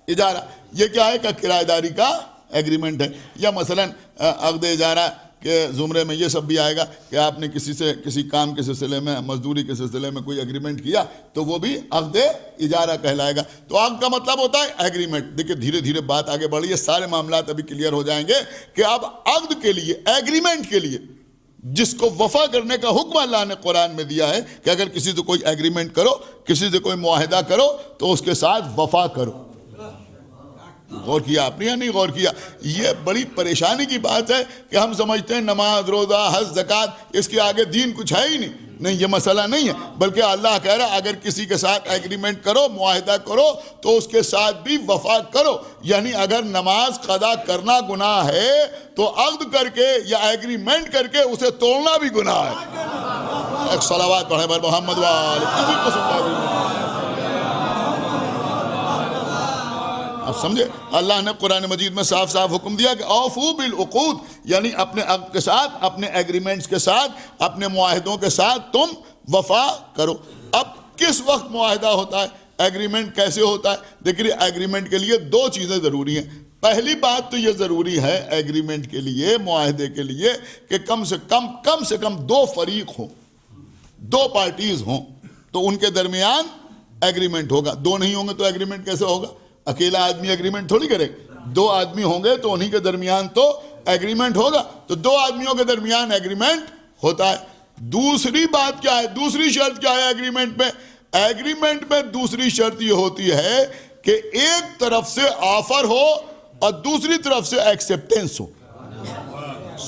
Speaker 8: اجارہ. یہ کیا ہے کہ کرایہ داری کا ایگریمنٹ ہے. یا مثلا عقد اجارہ کہ زمرے میں یہ سب بھی آئے گا کہ آپ نے کسی سے کسی کام کے سلسلے میں, مزدوری کے سلسلے میں کوئی ایگریمنٹ کیا تو وہ بھی عقد اجارہ کہلائے گا. تو عقد کا مطلب ہوتا ہے ایگریمنٹ. دیکھیں دھیرے دھیرے بات آگے بڑھی ہے, سارے معاملات ابھی کلیئر ہو جائیں گے کہ اب عقد کے لیے, ایگریمنٹ کے لیے جس کو وفا کرنے کا حکم اللہ نے قرآن میں دیا ہے کہ اگر کسی سے کوئی ایگریمنٹ کرو, کسی سے کوئی معاہدہ کرو تو اس کے ساتھ وفا کرو. غور کیا آپ نے یا نہیں غور کیا؟ یہ بڑی پریشانی کی بات ہے کہ ہم سمجھتے ہیں نماز، روزہ، حج، زکوٰۃ اس کے آگے دین کچھ ہے ہی نہیں، یہ مسئلہ نہیں ہے، بلکہ اللہ کہہ رہا ہے اگر کسی کے ساتھ ایگریمنٹ کرو، معاہدہ کرو تو اس کے ساتھ بھی وفا کرو. یعنی اگر نماز قضا کرنا گناہ ہے تو عقد کر کے یا ایگریمنٹ کر کے اسے توڑنا بھی گناہ ہے. ایک صلوات پڑھیں بر محمد وآلہ. کسی قسم کا بھی اب سمجھے؟ اللہ نے قرآن مجید میں صاف صاف حکم دیا کہ اوفو بالعقود، یعنی اپنے عقد کے ساتھ، اپنے ایگریمنٹس کے ساتھ، اپنے معاہدوں کے ساتھ تم وفا کرو. اب کس وقت معاہدہ ہوتا ہے، ایگریمنٹ کیسے ہوتا ہے؟ دیکھیے ایگریمنٹ کے لیے دو چیزیں ضروری ہیں. پہلی بات تو یہ ضروری ہے ایگریمنٹ کے لیے، معاہدے کے لیے، کہ کم سے کم دو فریق ہوں، دو پارٹیز ہوں تو ان کے درمیان ایگریمنٹ ہوگا. دو نہیں ہوں گے تو ایگریمنٹ کیسے ہوگا؟ اکیلا آدمی ایگریمنٹ تھوڑی کرے. دو آدمی ہوں گے تو انہی کے درمیان تو ایگریمنٹ ہوگا. تو دو آدمیوں کے درمیان ایگریمنٹ ہوتا ہے. دوسری بات کیا ہے، دوسری شرط کیا ہے ایگریمنٹ میں؟ ایگریمنٹ میں دوسری شرط یہ ہوتی ہے کہ ایک طرف سے آفر ہو اور دوسری طرف سے ایکسیپٹنس ہو.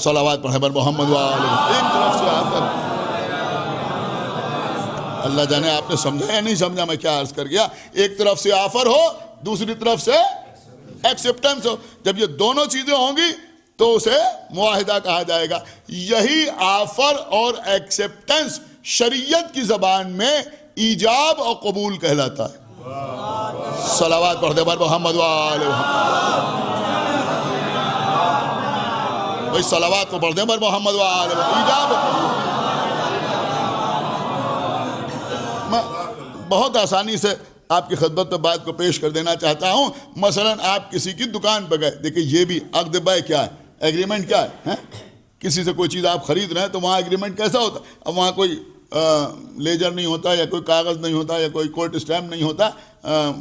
Speaker 8: صلوات پڑھیں بر محمد وآلہ. ایک طرف سے آفر، اللہ جانے آپ نے سمجھا یا نہیں سمجھا میں کیا عرض کر گیا. ایک طرف سے آفر ہو، دوسری طرف سے ایکسیپٹنس ہو. جب یہ دونوں چیزیں ہوں گی تو اسے معاہدہ کہا جائے گا. یہی آفر اور ایکسیپٹنس شریعت کی زبان میں ایجاب اور قبول کہلاتا ہے. صلوات پڑھ دے بر محمد وآلہ. بھائی صلوات کو پڑھ دیں بر محمد وآلہ. ایجاب اور قبول. میں بہت آسانی سے آپ کی خدمت میں بات کو پیش کر دینا چاہتا ہوں. مثلا آپ کسی کی دکان پہ گئے، دیکھیں یہ بھی عقد بیع کیا ہے، ایگریمنٹ کیا ہے. کسی سے کوئی چیز آپ خرید رہے ہیں تو وہاں ایگریمنٹ کیسا ہوتا ہے؟ اب وہاں کوئی لیجر نہیں ہوتا، یا کوئی کاغذ نہیں ہوتا، یا کوئی کورٹ اسٹیمپ نہیں ہوتا،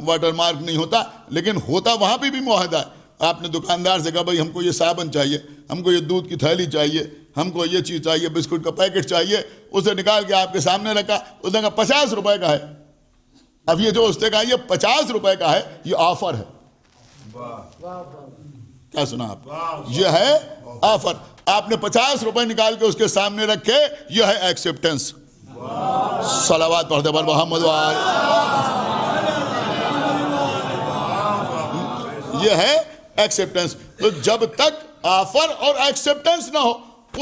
Speaker 8: واٹر مارک نہیں ہوتا، لیکن ہوتا وہاں پہ بھی معاہدہ ہے. آپ نے دکاندار سے کہا بھائی ہم کو یہ صابن چاہیے، ہم کو یہ دودھ کی تھیلی چاہیے، ہم کو یہ چیز چاہیے، بسکٹ کا پیکٹ چاہیے. اسے نکال کے آپ کے سامنے رکھا، اس نے کہا 50 روپے کا ہے. اب یہ جو اس نے کہا یہ 50 روپے کا ہے، یہ آفر ہے. کیا سنا آپ؟ یہ ہے آفر. آپ نے 50 روپے نکال کے اس کے سامنے رکھے، یہ ہے ایکسیپٹنس. صلوات پڑھ دے بر محمد وآلہ. یہ ہے ایکسیپٹنس. تو جب تک آفر اور ایکسیپٹنس نہ ہو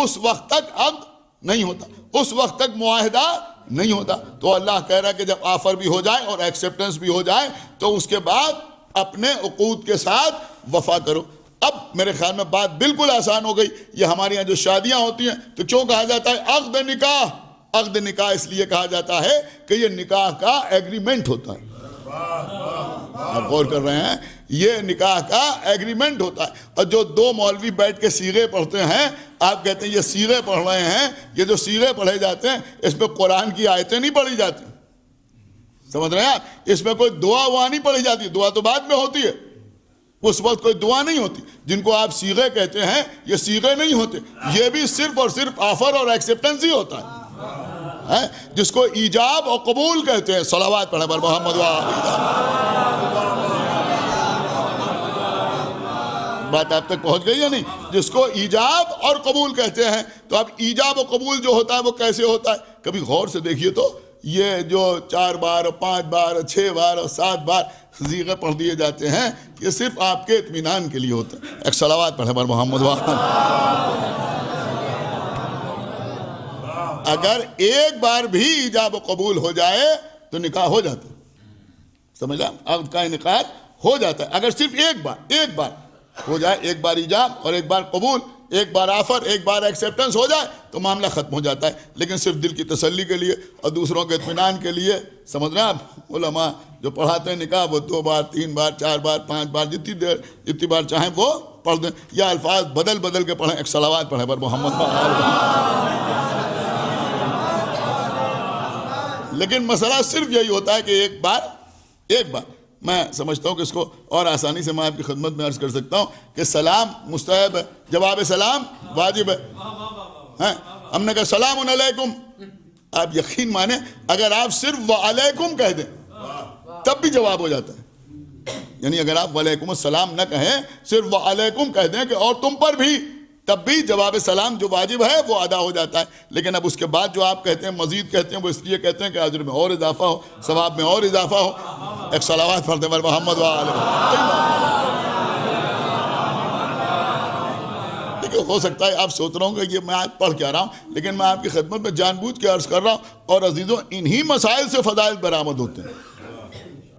Speaker 8: اس وقت تک عقد نہیں ہوتا، اس وقت تک معاہدہ نہیں ہوتا. تو اللہ کہہ رہا ہے کہ جب آفر بھی ہو جائے اور ایکسیپٹنس بھی ہو جائے تو اس کے بعد اپنے عقود کے ساتھ وفا کرو. اب میرے خیال میں بات بالکل آسان ہو گئی. یہ ہمارے یہاں جو شادیاں ہوتی ہیں تو کیوں کہا جاتا ہے عقد نکاح؟ عقد نکاح اس لیے کہا جاتا ہے کہ یہ نکاح کا ایگریمنٹ ہوتا ہے. آپ غور کر رہے ہیں، یہ نکاح کا ایگریمنٹ ہوتا ہے. اور جو دو مولوی بیٹھ کے سیغے پڑھتے ہیں، آپ کہتے ہیں یہ سیغے پڑھ رہے ہیں، یہ جو سیغے پڑھے جاتے ہیں اس میں قرآن کی آیتیں نہیں پڑھی جاتی. سمجھ رہے ہیں آپ؟ اس میں کوئی دعا وعا نہیں پڑھی جاتی. دعا تو بعد میں ہوتی ہے، اس وقت کوئی دعا نہیں ہوتی. جن کو آپ سیغے کہتے ہیں یہ سیغے نہیں ہوتے. یہ بھی صرف اور صرف آفر اور ایکسیپٹنس ہی ہوتا ہے، جس کو ایجاب اور قبول کہتے ہیں. صلوات پڑھیں بر محمد وآلہ. بات آپ تک پہنچ گئی یا نہیں؟ جس کو ایجاب اور قبول کہتے ہیں. تو اب ایجاب و قبول جو ہوتا ہے وہ کیسے ہوتا ہے؟ کبھی غور سے دیکھیے تو یہ جو 4 بار 5 بار 6 بار اور 7 بار صیغے پڑھ دیے جاتے ہیں، یہ صرف آپ کے اطمینان کے لیے ہوتا ہے. ایک صلوات پڑھیں بر محمد وآلہ. اگر ایک بار بھی ایجاب و قبول ہو جائے تو نکاح ہو جاتا ہے. سمجھا؟ عقد کا انعقاد ہو جاتا ہے. اگر صرف ایک بار ہو جائے، ایک بار ایجاب اور ایک بار قبول، ایک بار آفر ایک بار ایکسیپٹنس ہو جائے تو معاملہ ختم ہو جاتا ہے. لیکن صرف دل کی تسلی کے لیے اور دوسروں کے اطمینان کے لیے، سمجھ رہے ہیں آپ؟ علماء جو پڑھاتے ہیں نکاح وہ 2 بار 3 بار 4 بار 5 بار جتنی بار چاہیں وہ پڑھ دیں، یا الفاظ بدل کے پڑھیں. ایک صلوات پڑھیں بر محمد. لیکن مسئلہ صرف یہی ہوتا ہے کہ ایک بار میں سمجھتا ہوں کہ اس کو اور آسانی سے میں آپ کی خدمت میں عرض کر سکتا ہوں کہ سلام مستحب ہے، جواب سلام واجب ہے. ہم نے کہا سلام علیکم، آپ یقین مانیں اگر آپ صرف وعلیکم کہہ دیں تب بھی جواب ہو جاتا ہے. یعنی اگر آپ وعلیکم السلام نہ کہیں، صرف وعلیکم کہہ دیں کہ اور تم پر بھی، تب بھی جواب سلام جو واجب ہے وہ ادا ہو جاتا ہے. لیکن اب اس کے بعد جو آپ کہتے ہیں مزید کہتے ہیں، وہ اس لیے کہتے ہیں کہ اجر میں اور اضافہ ہو، ثواب میں اور اضافہ ہو. ایک صلوات پڑھتے ہیں محمد وآلہ محمد. دیکھیں ہو سکتا ہے آپ سوچ رہا ہوں کہ یہ میں آج پڑھ کے آ رہا ہوں، لیکن میں آپ کی خدمت میں جان بوجھ کے عرض کر رہا ہوں. اور عزیزوں انہی مسائل سے فضائل برآمد ہوتے ہیں.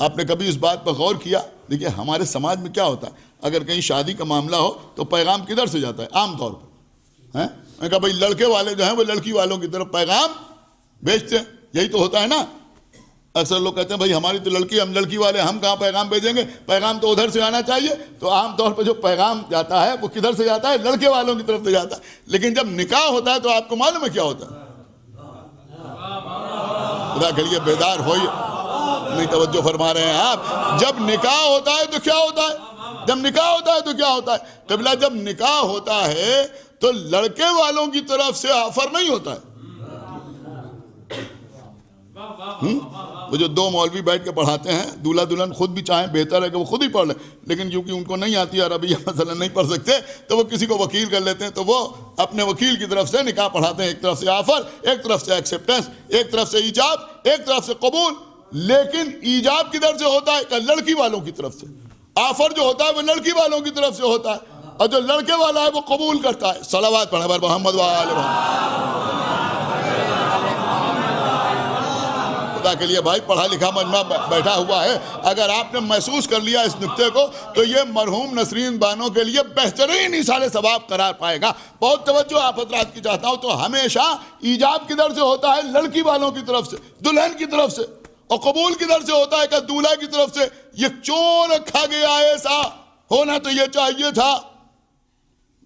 Speaker 8: آپ نے کبھی اس بات پر غور کیا؟ دیکھیے ہمارے سماج میں کیا ہوتا ہے، اگر کہیں شادی کا معاملہ ہو تو پیغام کدھر سے جاتا ہے عام طور پر؟ میں کہا بھائی لڑکے والے جو ہیں وہ لڑکی والوں کی طرف پیغام بھیجتے ہیں. یہی تو ہوتا ہے نا. اکثر لوگ کہتے ہیں بھائی ہماری تو لڑکی، ہم لڑکی والے، ہم کہاں پیغام بھیجیں گے، پیغام تو ادھر سے آنا چاہیے. تو عام طور پر جو پیغام جاتا ہے وہ کدھر سے جاتا ہے؟ لڑکے والوں کی طرف سے جاتا ہے. لیکن جب نکاح ہوتا ہے تو آپ کو معلوم ہے کیا ہوتا ہے؟ خدا کے لیے بیدار ہوئیے، نہیں توجہ فرما رہے ہیں آپ. جب نکاح ہوتا ہے تو کیا ہوتا ہے؟ جب نکاح ہوتا ہے تو کیا ہوتا ہے؟ قبلہ جب نکاح ہوتا ہے تو لڑکے والوں کی طرف سے آفر نہیں ہوتا ہے. وہ جو دو مولوی بیٹھ کے پڑھاتے ہیں، دولہا دلہن خود بھی چاہیں بہتر ہے کہ وہ خود ہی پڑھ لیں، لیکن کیونکہ ان کو نہیں آتی عربی مثلا نہیں پڑھ سکتے تو وہ کسی کو وکیل کر لیتے ہیں. تو وہ اپنے وکیل کی طرف سے نکاح پڑھاتے ہیں. ایک طرف سے آفر، ایک طرف سے ایکسیپٹنس، ایک طرف سے ایجاب، ایک طرف سے قبول. لیکن ایجاب کدھر سے ہوتا ہے؟ کہ لڑکی والوں کی طرف سے. آفر جو ہوتا ہے وہ لڑکی والوں کی طرف سے ہوتا ہے، اور جو لڑکے والا ہے وہ قبول کرتا ہے. صلوات پڑھیں بر محمد وآلہ محمد. خدا کے لیے بھائی پڑھا لکھا مجمع بیٹھا ہوا ہے، اگر آپ نے محسوس کر لیا اس نقطے کو تو یہ مرحوم نسرین بانوں کے لیے بہترین ایصال ثواب قرار پائے گا. بہت توجہ آپ حضرات کی چاہتا ہوں. تو ہمیشہ ایجاب کدھر سے ہوتا ہے؟ لڑکی والوں کی طرف سے، دلہن کی طرف سے. اور قبول کدھر سے ہوتا ہے؟ کہ دولہا کی طرف سے. یہ کیوں رکھا گیا ایسا؟ ہونا تو یہ چاہیے تھا.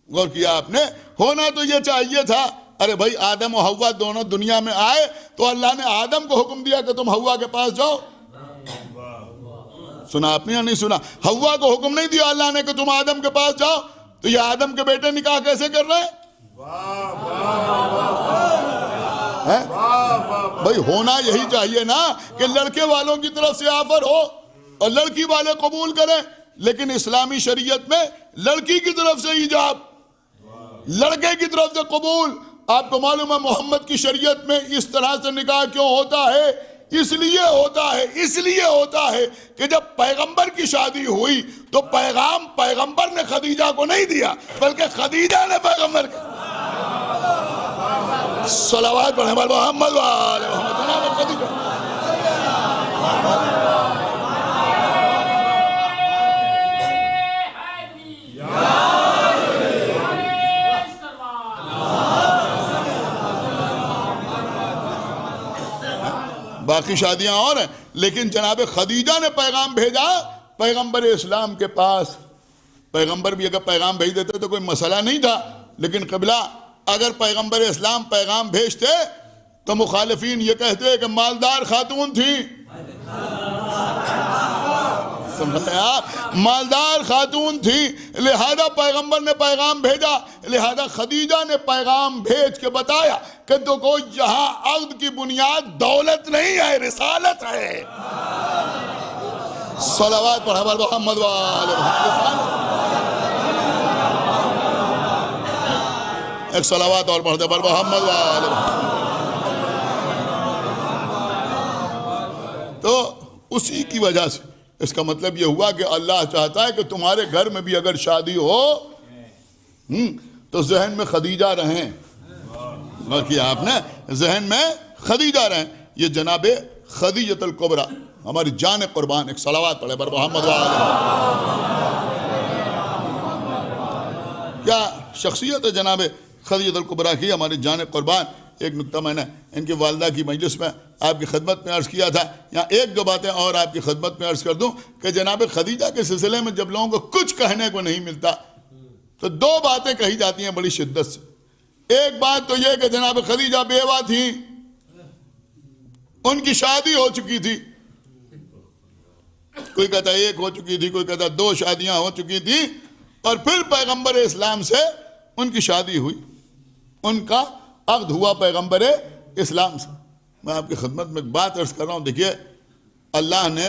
Speaker 8: غور کیا آپ نے؟ ہونا تو یہ چاہیے تھا. ارے بھائی آدم و حوا دونوں دنیا میں آئے تو اللہ نے آدم کو حکم دیا کہ تم حوا کے پاس جاؤ. سنا آپ نے یا نہیں سنا؟ حوا کو حکم نہیں دیا اللہ نے کہ تم آدم کے پاس جاؤ. تو یہ آدم کے بیٹے نکاح کیسے کر رہے ہیں؟ بھائی ہونا یہی چاہیے نا کہ لڑکے والوں کی طرف سے آفر ہو اور لڑکی والے قبول کریں. لیکن اسلامی شریعت میں لڑکی کی طرف سے ایجاب، لڑکے کی طرف سے قبول. آپ کو معلوم ہے محمد کی شریعت میں اس طرح سے نکاح کیوں ہوتا ہے؟ اس لیے ہوتا ہے کہ جب پیغمبر کی شادی ہوئی تو پیغام پیغمبر نے خدیجہ کو نہیں دیا بلکہ خدیجہ نے پیغمبر کو. صلوات پڑھیں محمد وآلہ محمد. خدیجہ باقی شادیاں اور ہیں، لیکن جناب خدیجہ نے پیغام بھیجا پیغمبر اسلام کے پاس. پیغمبر بھی اگر پیغام بھیج دیتے تو کوئی مسئلہ نہیں تھا، لیکن قبلہ اگر پیغمبر اسلام پیغام بھیجتے تو مخالفین یہ کہتے کہ مالدار خاتون تھی. سمجھے آپ؟ مالدار خاتون تھی، لہذا پیغمبر نے پیغام بھیجا. لہذا خدیجہ نے پیغام بھیج کے بتایا کہ دیکھو یہاں عقد کی بنیاد دولت نہیں ہے، رسالت ہے. صلوات پڑھا بر محمد وآلہ محمد. ایک صلوات اور پڑھتے بر محمد وآلہ محمد. تو اسی کی وجہ سے اس کا مطلب یہ ہوا کہ اللہ چاہتا ہے کہ تمہارے گھر میں بھی اگر شادی ہو تو ذہن میں خدیجہ رہیں. باقی آپ نے ذہن میں خدیجہ رہیں. یہ جناب خدیجۃ الکبریٰ ہماری جان قربان. ایک صلوات پڑھے بر محمد وآلہ. کیا شخصیت ہے جناب خدیجۃ الکبریٰ کی، ہماری جان قربان. ایک نکتہ میں نے ان کی والدہ کی مجلس میں آپ کی خدمت میں عرض کیا تھا. یہاں ایک دو باتیں اور آپ کی خدمت میں عرض کر دوں کہ جناب خدیجہ کے سلسلے میں جب لوگوں کو کچھ کہنے کو نہیں ملتا تو دو باتیں کہی جاتی ہیں بڑی شدت سے. ایک بات تو یہ کہ جناب خدیجہ بیوہ تھیں، ان کی شادی ہو چکی تھی. کوئی کہتا ہے ایک ہو چکی تھی، کوئی کہتا ہے دو شادیاں ہو چکی تھی، اور پھر پیغمبر اسلام سے ان کی شادی ہوئی، ان کا عقد ہوا پیغمبر اسلام سے. میں آپ کی خدمت میں ایک بات عرض کر رہا ہوں. دیکھیے اللہ نے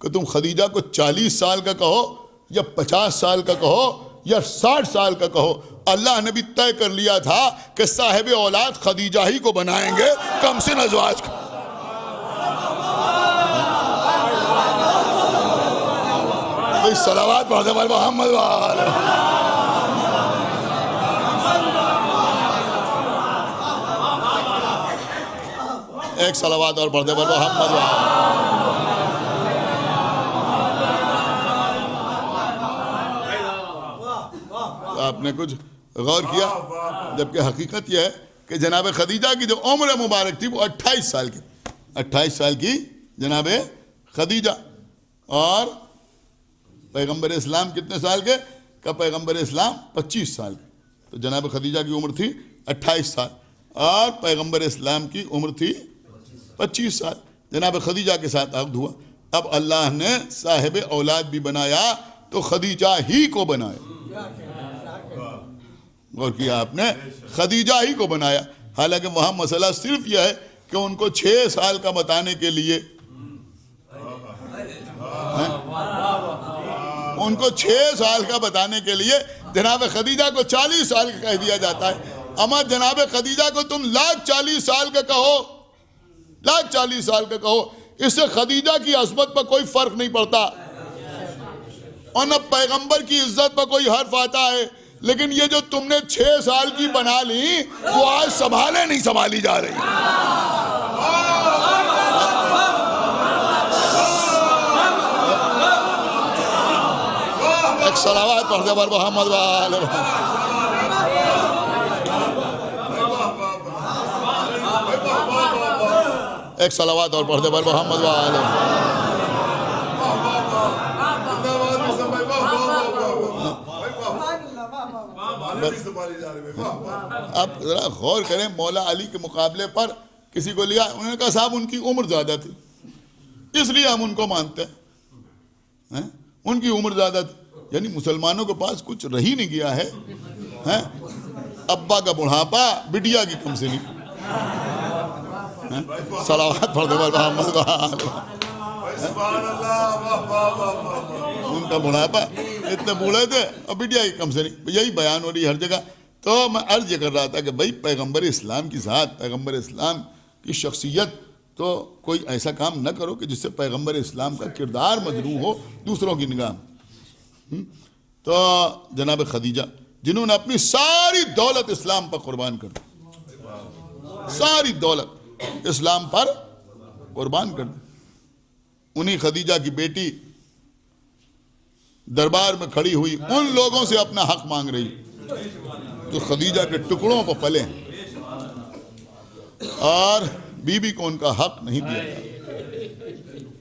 Speaker 8: کہ تم خدیجہ کو 40 سال کا کہو یا 50 سال کا کہو یا 60 سال کا کہو، اللہ نے بھی طے کر لیا تھا کہ صاحب اولاد خدیجہ ہی کو بنائیں گے کم سن ازواج کا. صلوات پڑھتے پر محمد وآلہ. ایک صلوات اور پڑھتے پر محمد وآلہ. آپ نے کچھ غور کیا؟ جبکہ حقیقت یہ ہے کہ جناب خدیجہ کی جو عمر مبارک تھی وہ 28 سال کی، 28 سال کی جناب خدیجہ. اور پیغمبر اسلام کتنے سال کے؟ کہ پیغمبر اسلام 25 سال کے. تو جناب خدیجہ کی عمر تھی 28 سال اور پیغمبر اسلام کی عمر تھی 25 سال. جناب خدیجہ کے ساتھ عقد ہوا. اب اللہ نے صاحب اولاد بھی بنایا تو خدیجہ ہی کو بنایا. غور کیا آپ نے؟ خدیجہ ہی کو بنایا. حالانکہ وہاں مسئلہ صرف یہ ہے کہ ان کو 6 سال کا بتانے کے لیے ان کو 6 سال کا بتانے کے لیے جناب خدیجہ کو 40 سال کا کہہ دیا جاتا ہے. اما جناب خدیجہ کو تم 140 سال کا کہو، 140 سال کا کہو، اس سے خدیجہ کی عظمت پر کوئی فرق نہیں پڑتا اور نہ پیغمبر کی عزت پر کوئی حرف آتا ہے. لیکن یہ جو تم نے 6 سال کی بنا لی وہ آج سنبھالے نہیں سنبھالی جا رہی. ایک صلوات پڑھتے پر محمد وآلہ. ایک صلوات اور پڑھتے پر محمد وآلہ. اب ذرا غور کریں، مولا علی کے مقابلے پر کسی کو لیا، انہوں نے کہا صاحب ان کی عمر زیادہ تھی اس لیے ہم ان کو مانتے ہیں. ان کی عمر زیادہ تھی، یعنی مسلمانوں کے پاس کچھ رہی نہیں گیا ہے. ابا کا بڑھاپا، بٹیا کی کم سنی. صلوات پڑھتے پر محمد وآلہ. ان کا بڑھاپا، اتنے بوڑھے تھے اور بٹیا کی کم سنی. یہی بیان ہو رہی ہر جگہ. تو میں عرض یہ کر رہا تھا کہ بھائی پیغمبر اسلام کی ذات، پیغمبر اسلام کی شخصیت، تو کوئی ایسا کام نہ کرو کہ جس سے پیغمبر اسلام کا کردار مجروح ہو دوسروں کی نگاہ. تو جناب خدیجہ جنہوں نے اپنی ساری دولت اسلام پر قربان کر دی، ساری دولت اسلام پر قربان کر دی. انہی خدیجہ کی بیٹی دربار میں کھڑی ہوئی ان لوگوں سے اپنا حق مانگ رہی جو خدیجہ کے ٹکڑوں پر پلے ہیں اور بی بی کو ان کا حق نہیں دیا.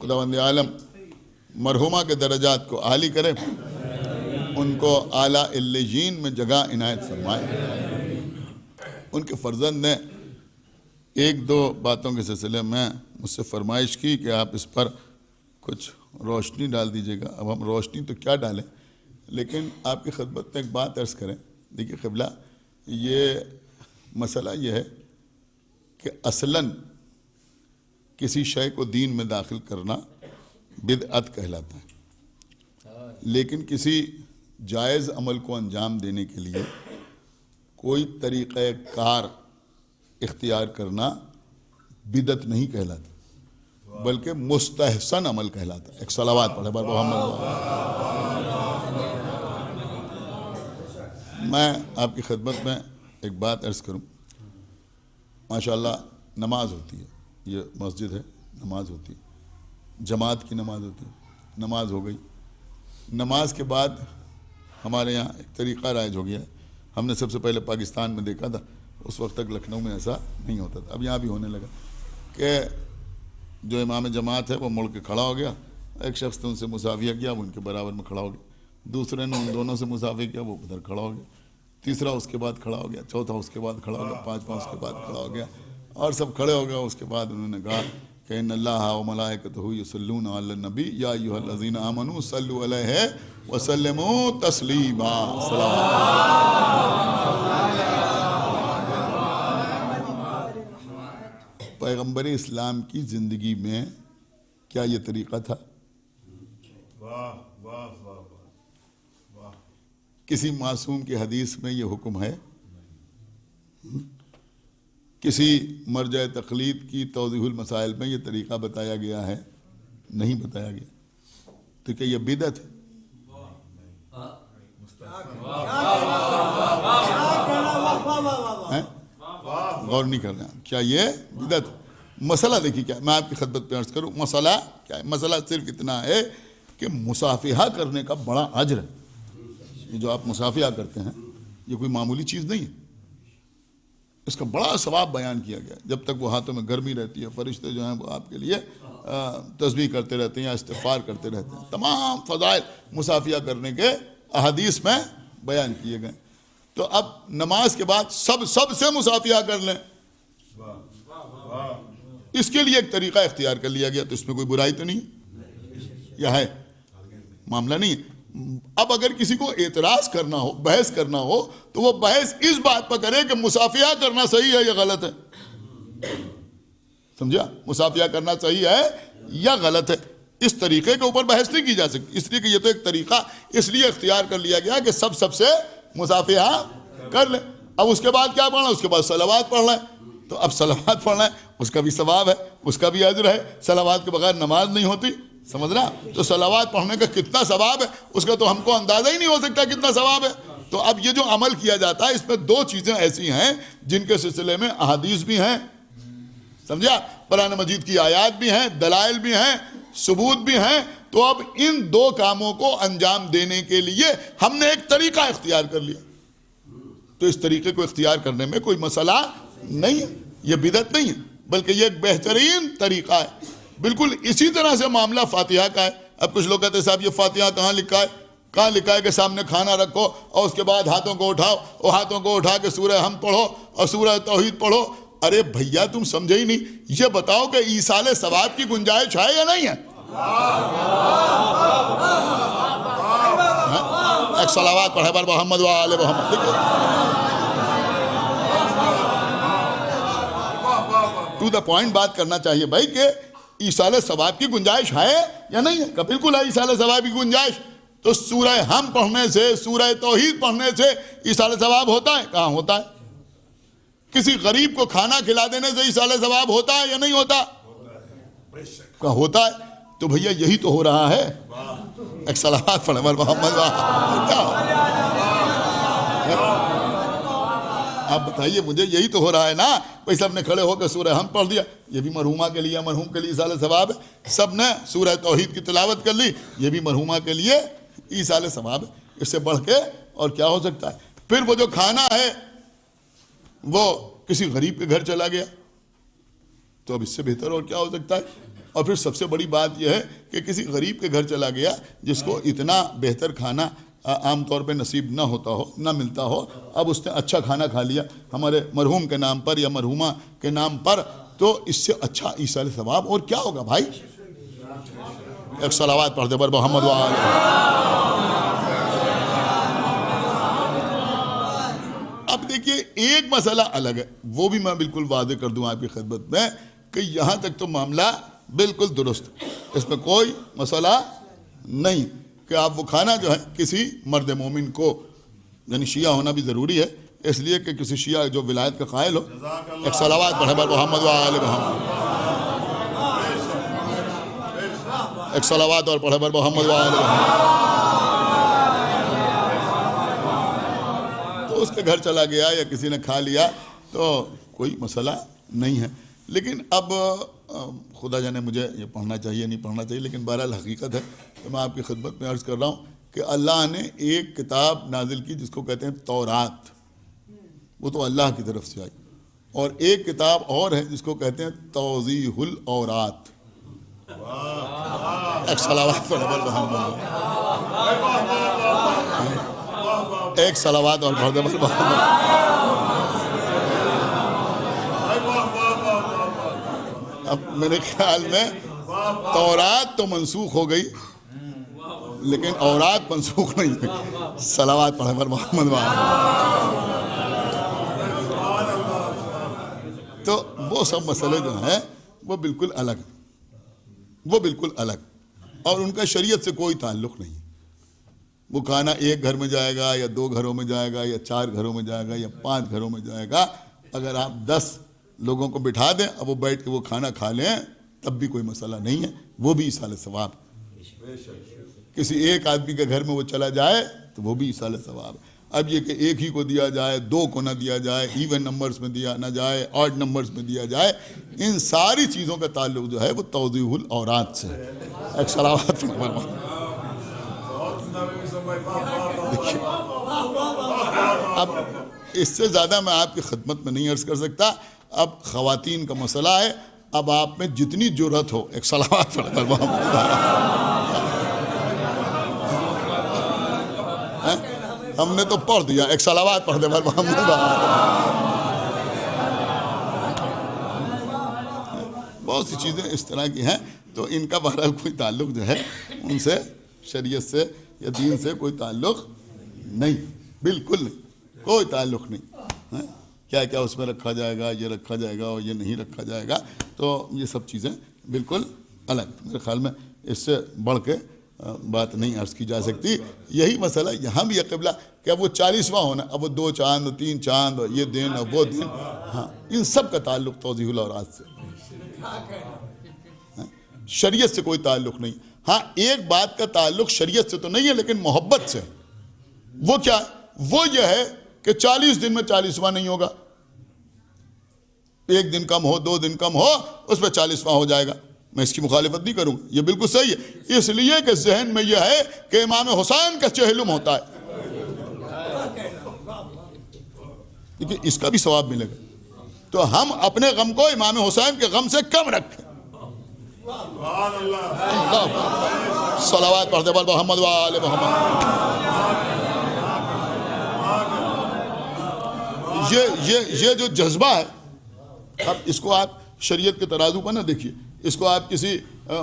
Speaker 8: خداوند عالم مرحومہ کے درجات کو عالی کرے، ان کو اعلیٰ علیین میں جگہ عنایت فرمائے. ان کے فرزند نے 1-2 باتوں کے سلسلے میں مجھ سے فرمائش کی کہ آپ اس پر کچھ روشنی ڈال دیجیے گا. اب ہم روشنی تو کیا ڈالیں، لیکن آپ کی خدمت میں ایک بات عرض کریں. دیکھیے قبلہ، یہ مسئلہ یہ ہے کہ اصلاً کسی شے کو دین میں داخل کرنا بدعت کہلاتا ہے، لیکن کسی جائز عمل کو انجام دینے کے لیے کوئی طریقہ کار اختیار کرنا بدعت نہیں کہلاتا بلکہ مستحسن عمل کہلاتا ہے. ایک صلوات پڑھے بر محمد. میں آپ کی خدمت میں ایک بات عرض کروں. ماشاءاللہ نماز ہوتی ہے، یہ مسجد ہے، نماز ہوتی ہے، جماعت کی نماز ہوتی ہے. نماز ہو گئی، نماز کے بعد ہمارے یہاں ایک طریقہ رائج ہو گیا ہے. ہم نے سب سے پہلے پاکستان میں دیکھا تھا، اس وقت تک لکھنؤ میں ایسا نہیں ہوتا تھا، اب یہاں بھی ہونے لگا کہ جو امام جماعت ہے وہ مڑ کے کھڑا ہو گیا، ایک شخص نے ان سے مساویہ کیا، وہ ان کے برابر میں کھڑا ہو گیا. دوسرے نے ان دونوں سے مساویہ کیا، وہ ادھر کھڑا ہو گیا. تیسرا اس کے بعد کھڑا ہو گیا، چوتھا اس کے بعد کھڑا ہو گیا، پانچواں اس کے بعد کھڑا ہو گیا، اور سب کھڑے ہو گیا. اس کے بعد انہوں نے کہا کہ ان اللہ و ملائکتہ یصلون علی النبی یا ایھا الذین آمنوا صلوا علیہ وسلموا تسلیما. پیغمبر اسلام کی زندگی میں کیا یہ طریقہ تھا؟
Speaker 7: واہ واہ واہ واہ.
Speaker 8: کسی معصوم کی حدیث میں یہ حکم ہے؟ کسی مرجع تقلید کی توضیح المسائل میں یہ طریقہ بتایا گیا ہے؟ نہیں بتایا گیا. تو کیا یہ بدعت ہے؟ غور نہیں کر رہے ہیں. کیا یہ بدعت ہے؟ مسئلہ دیکھیے کیا، میں آپ کی خدمت پہ عرض کروں. مسئلہ کیا ہے؟ مسئلہ صرف اتنا ہے کہ مصافحہ کرنے کا بڑا اجر ہے. یہ جو آپ مصافحہ کرتے ہیں یہ کوئی معمولی چیز نہیں ہے. اس کا بڑا ثواب بیان کیا گیا. جب تک وہ ہاتھوں میں گرمی رہتی ہے، فرشتے جو ہیں وہ آپ کے لیے تسبیح کرتے رہتے ہیں یا استغفار کرتے رہتے ہیں. تمام فضائل مصافحہ کرنے کے احادیث میں بیان کیے گئے. تو اب نماز کے بعد سب سے مصافحہ کر لیں، اس کے لیے ایک طریقہ اختیار کر لیا گیا. تو اس میں کوئی برائی تو نہیں یا ہے؟ معاملہ نہیں ہے. اب اگر کسی کو اعتراض کرنا ہو، بحث کرنا ہو، تو وہ بحث اس بات پر کرے کہ مصافحہ کرنا صحیح ہے یا غلط ہے. سمجھا؟ مصافحہ کرنا صحیح ہے یا غلط ہے. اس طریقے کے اوپر بحث نہیں کی جا سکتی، اس لیے کہ یہ تو ایک طریقہ اس لیے اختیار کر لیا گیا کہ سب سے مصافحہ کر لیں. اب اس کے بعد کیا پڑھنا؟ اس کے بعد صلوات پڑھنا ہے. تو اب صلوات پڑھنا ہے، اس کا بھی ثواب ہے، اس کا بھی اجر ہے. صلوات کے بغیر نماز نہیں ہوتی، سمجھ رہا؟ تو صلوات پڑھنے کا کتنا ثواب ہے اس کا تو ہم کو اندازہ ہی نہیں ہو سکتا کتنا ثواب ہے. تو اب یہ جو عمل کیا جاتا ہے اس میں دو چیزیں ایسی ہیں جن کے سلسلے میں احادیث بھی ہیں، سمجھا؟ قرآن مجید کی آیات بھی ہیں، دلائل بھی ہیں، ثبوت بھی ہیں. تو اب ان دو کاموں کو انجام دینے کے لیے ہم نے ایک طریقہ اختیار کر لیا. تو اس طریقے کو اختیار کرنے میں کوئی مسئلہ نہیں ہے، یہ بدعت نہیں ہے، بلکہ یہ ایک بہترین طریقہ ہے. بالکل اسی طرح سے معاملہ فاتحہ کا ہے. اب کچھ لوگ کہتے ہیں صاحب یہ فاتحہ کہاں لکھا ہے؟ کہاں لکھا ہے کہ سامنے کھانا رکھو اور اس کے بعد ہاتھوں کو اٹھاؤ اور ہاتھوں کو اٹھا کے سورہ ہم پڑھو اور سورہ توحید پڑھو. ارے بھیا تم سمجھے ہی نہیں. یہ بتاؤ کہ ایصال ثواب کی گنجائش ہے یا نہیں ہے؟ ایک صلوات پڑھے بر محمد وآل محمد. ٹو دا پوائنٹ بات کرنا چاہیے بھائی کہ ایصال ثواب کی گنجائش ہے یا نہیں ہے؟ کہ بالکل ہے ایصال ثواب کی گنجائش. تو سورہ ہم پڑھنے سے، سورہ توحید پڑھنے سے ایصال ثواب ہوتا ہے؟ کہاں ہوتا ہے؟ کسی غریب کو کھانا کھلا دینے سے ایصال ثواب ہوتا ہے یا نہیں ہوتا؟ کہاں ہوتا ہے؟ تو بھیا یہی تو ہو رہا ہے. ایک صلوات پڑھے بر محمد. آپ بتائیے مجھے، یہی تو ہو رہا ہے نا. بھائی سب نے کھڑے ہو کے سورہ ہم پڑھ دیا، یہ بھی مرحومہ کے لیے، مرحوم کے لیے ایصال ثواب ہے. سب نے سورہ توحید کی تلاوت کر لی، یہ بھی مرحومہ کے لیے ایصال ثواب ہے. اس سے بڑھ کے اور کیا ہو سکتا ہے؟ پھر وہ جو کھانا ہے وہ کسی غریب کے گھر چلا گیا، تو اب اس سے بہتر اور کیا ہو سکتا ہے؟ اور پھر سب سے بڑی بات یہ ہے کہ کسی غریب کے گھر چلا گیا جس کو اتنا بہتر کھانا عام طور پہ نصیب نہ ہوتا ہو، نہ ملتا ہو. اب اس نے اچھا کھانا کھا لیا ہمارے مرحوم کے نام پر یا مرحومہ کے نام پر، تو اس سے اچھا ایصال ثواب اور کیا ہوگا بھائی؟ ایک صلوات پڑھ دے بر محمد وآل. اب دیکھیے ایک مسئلہ الگ ہے، وہ بھی میں بالکل واضح کر دوں آپ کی خدمت میں کہ یہاں تک تو معاملہ بالکل درست ہے، اس میں کوئی مسئلہ نہیں کہ آپ وہ کھانا جو ہے کسی مرد مومن کو، یعنی شیعہ ہونا بھی ضروری ہے اس لیے کہ کسی شیعہ جو ولایت کا قائل ہو. ایک صلوات پڑھے بر محمد وآل محمد. ایک صلوات اور پڑھے بر محمد وآل محمد. تو اس کے گھر چلا گیا یا کسی نے کھا لیا تو کوئی مسئلہ نہیں ہے. لیکن اب خدا جانے مجھے یہ پڑھنا چاہیے نہیں پڑھنا چاہیے، لیکن بہرحال حقیقت ہے. تو میں آپ کی خدمت میں عرض کر رہا ہوں کہ اللہ نے ایک کتاب نازل کی جس کو کہتے ہیں تورات، وہ تو اللہ کی طرف سے آئی، اور ایک کتاب اور ہے جس کو کہتے ہیں توضیح الاورات. ایک صلوات پڑھ بر محمد. ایک صلوات اور پڑھ بر محمد. اب میرے خیال میں تورات تو منسوخ ہو گئی لیکن اورات منسوخ نہیں ہوئی. صلوات پڑھے بر محمد وآل. تو وہ سب مسئلے جو ہیں وہ بالکل الگ، وہ بالکل الگ. اور ان کا شریعت سے کوئی تعلق نہیں. وہ کھانا ایک گھر میں جائے گا یا 2 گھروں میں جائے گا یا 4 گھروں میں جائے گا یا 5 گھروں میں جائے گا, اگر آپ 10 لوگوں کو بٹھا دیں اور وہ بیٹھ کے وہ کھانا کھا لیں تب بھی کوئی مسئلہ نہیں ہے, وہ بھی ایصال ثواب. کسی ایک آدمی کے گھر میں وہ چلا جائے تو وہ بھی ایصال ثواب. اب یہ کہ ایک ہی کو دیا جائے, 2 کو نہ دیا جائے, ایون نمبرز میں دیا نہ جائے, آڈ نمبرز میں دیا جائے, ان ساری چیزوں کا تعلق جو ہے وہ توضیح الاورات سے. ایک صلوات اب اس سے زیادہ میں آپ کی خدمت میں نہیں عرض کر سکتا. اب خواتین کا مسئلہ ہے, اب آپ میں جتنی جرأت ہو ایک صلوات پڑھ کر ہم نے تو پڑھ دیا, ایک صلوات پڑھ دے محمد. بہت سی چیزیں اس طرح کی ہیں تو ان کا بہرحال کوئی تعلق جو ہے ان سے, شریعت سے یا دین سے کوئی تعلق نہیں, بالکل نہیں, کوئی تعلق نہیں. کیا کیا اس میں رکھا جائے گا, یہ رکھا جائے گا اور یہ نہیں رکھا جائے گا, تو یہ سب چیزیں بالکل الگ. میرے خیال میں اس سے بڑھ کے بات نہیں عرض کی جا سکتی. یہی مسئلہ یہاں بھی ہے قبلہ کہ اب وہ 40واں ہونا, اب وہ 2 چاند 3 چاند اور یہ دن اور وہ دن, ہاں ان سب کا تعلق توضیح الاورات سے, شریعت سے کوئی تعلق نہیں. ہاں ایک بات کا تعلق شریعت سے تو نہیں ہے لیکن محبت سے. وہ کیا ہے؟ وہ یہ ہے کہ 40 دن میں 40واں نہیں ہوگا, 1 دن کم ہو 2 دن کم ہو اس میں 40واں ہو جائے گا. میں اس کی مخالفت نہیں کروں, یہ بالکل صحیح ہے. اس لیے کہ ذہن میں یہ ہے کہ امام حسین کا چہلم ہوتا ہے, دیکھیے اس کا بھی ثواب ملے گا. تو ہم اپنے غم کو امام حسین کے غم سے کم رکھیں. صلوات پڑھتے بال محمد وآل محمد. یہ جو جذبہ ہے, اب اس کو آپ شریعت کے ترازو پر نہ دیکھیے, اس کو آپ کسی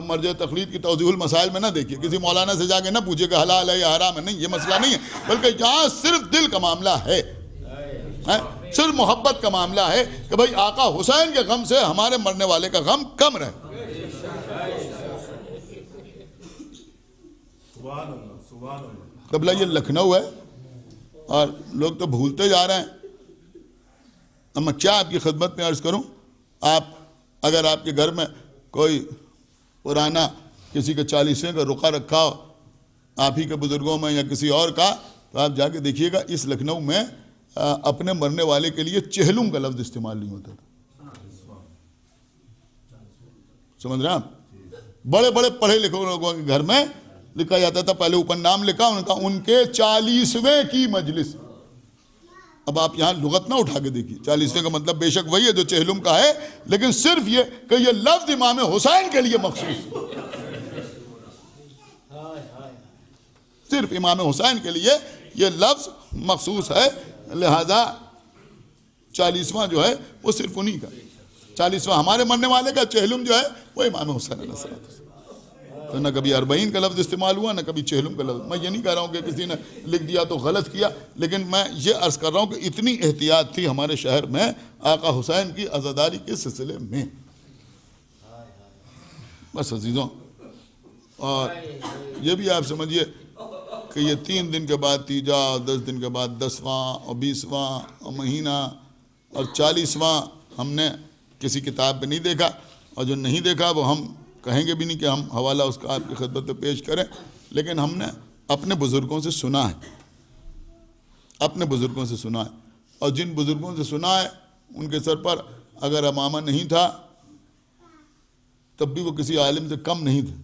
Speaker 8: مرجع تقلید کی توضیح المسائل میں نہ دیکھیے, کسی مولانا سے جا کے نہ پوچھے کہ حلال ہے یا حرام ہے. نہیں, یہ مسئلہ نہیں ہے, بلکہ یہاں صرف دل کا معاملہ ہے, صرف محبت کا معاملہ ہے کہ بھائی آقا حسین کے غم سے ہمارے مرنے والے کا غم کم رہے. قبلہ یہ لکھنؤ ہے اور لوگ تو بھولتے جا رہے ہیں. اب میں کیا آپ کی خدمت میں عرض کروں, آپ اگر آپ کے گھر میں کوئی پرانا کسی کے 40ویں کا رقعہ رکھا ہو آپ ہی کے بزرگوں میں یا کسی اور کا, تو آپ جا کے دیکھیے گا اس لکھنؤ میں اپنے مرنے والے کے لیے چہلم کا لفظ استعمال نہیں ہوتا تھا. سمجھ رہے ہیں آپ؟ بڑے بڑے پڑھے لکھے لوگوں کے گھر میں لکھا جاتا تھا, پہلے اوپر نام لکھا ان کا, ان کے 40ویں کی مجلس. اب آپ یہاں لغت نہ اٹھا کے دیکھیے, 40ویں کا مطلب بے شک وہی ہے جو چہلم کا ہے, لیکن صرف یہ کہ یہ لفظ امام حسین کے لیے مخصوص, صرف امام حسین کے لیے یہ لفظ مخصوص ہے. لہذا 40واں جو ہے وہ صرف انہی کا, 40واں ہمارے مرنے والے کا چہلم جو ہے وہ امام حسین علیہ السلام. تو نہ کبھی 40 کا لفظ استعمال ہوا نہ کبھی چہلم کا لفظ. میں یہ نہیں کہہ رہا ہوں کہ کسی نے لکھ دیا تو غلط کیا, لیکن میں یہ عرض کر رہا ہوں کہ اتنی احتیاط تھی ہمارے شہر میں آقا حسین کی عزاداری کے سلسلے میں. بس عزیزوں, اور یہ بھی آپ سمجھیے کہ یہ 3 دن کے بعد تیجا, 10 دن کے بعد 10واں اور 20واں اور مہینہ اور 40واں ہم نے کسی کتاب پہ نہیں دیکھا, اور جو نہیں دیکھا وہ ہم کہیں گے بھی نہیں کہ ہم حوالہ اس کا آپ کی خدمت میں پیش کریں, لیکن ہم نے اپنے بزرگوں سے سنا ہے, اپنے بزرگوں سے سنا ہے. اور جن بزرگوں سے سنا ہے ان کے سر پر اگر امامہ نہیں تھا تب بھی وہ کسی عالم سے کم نہیں تھے.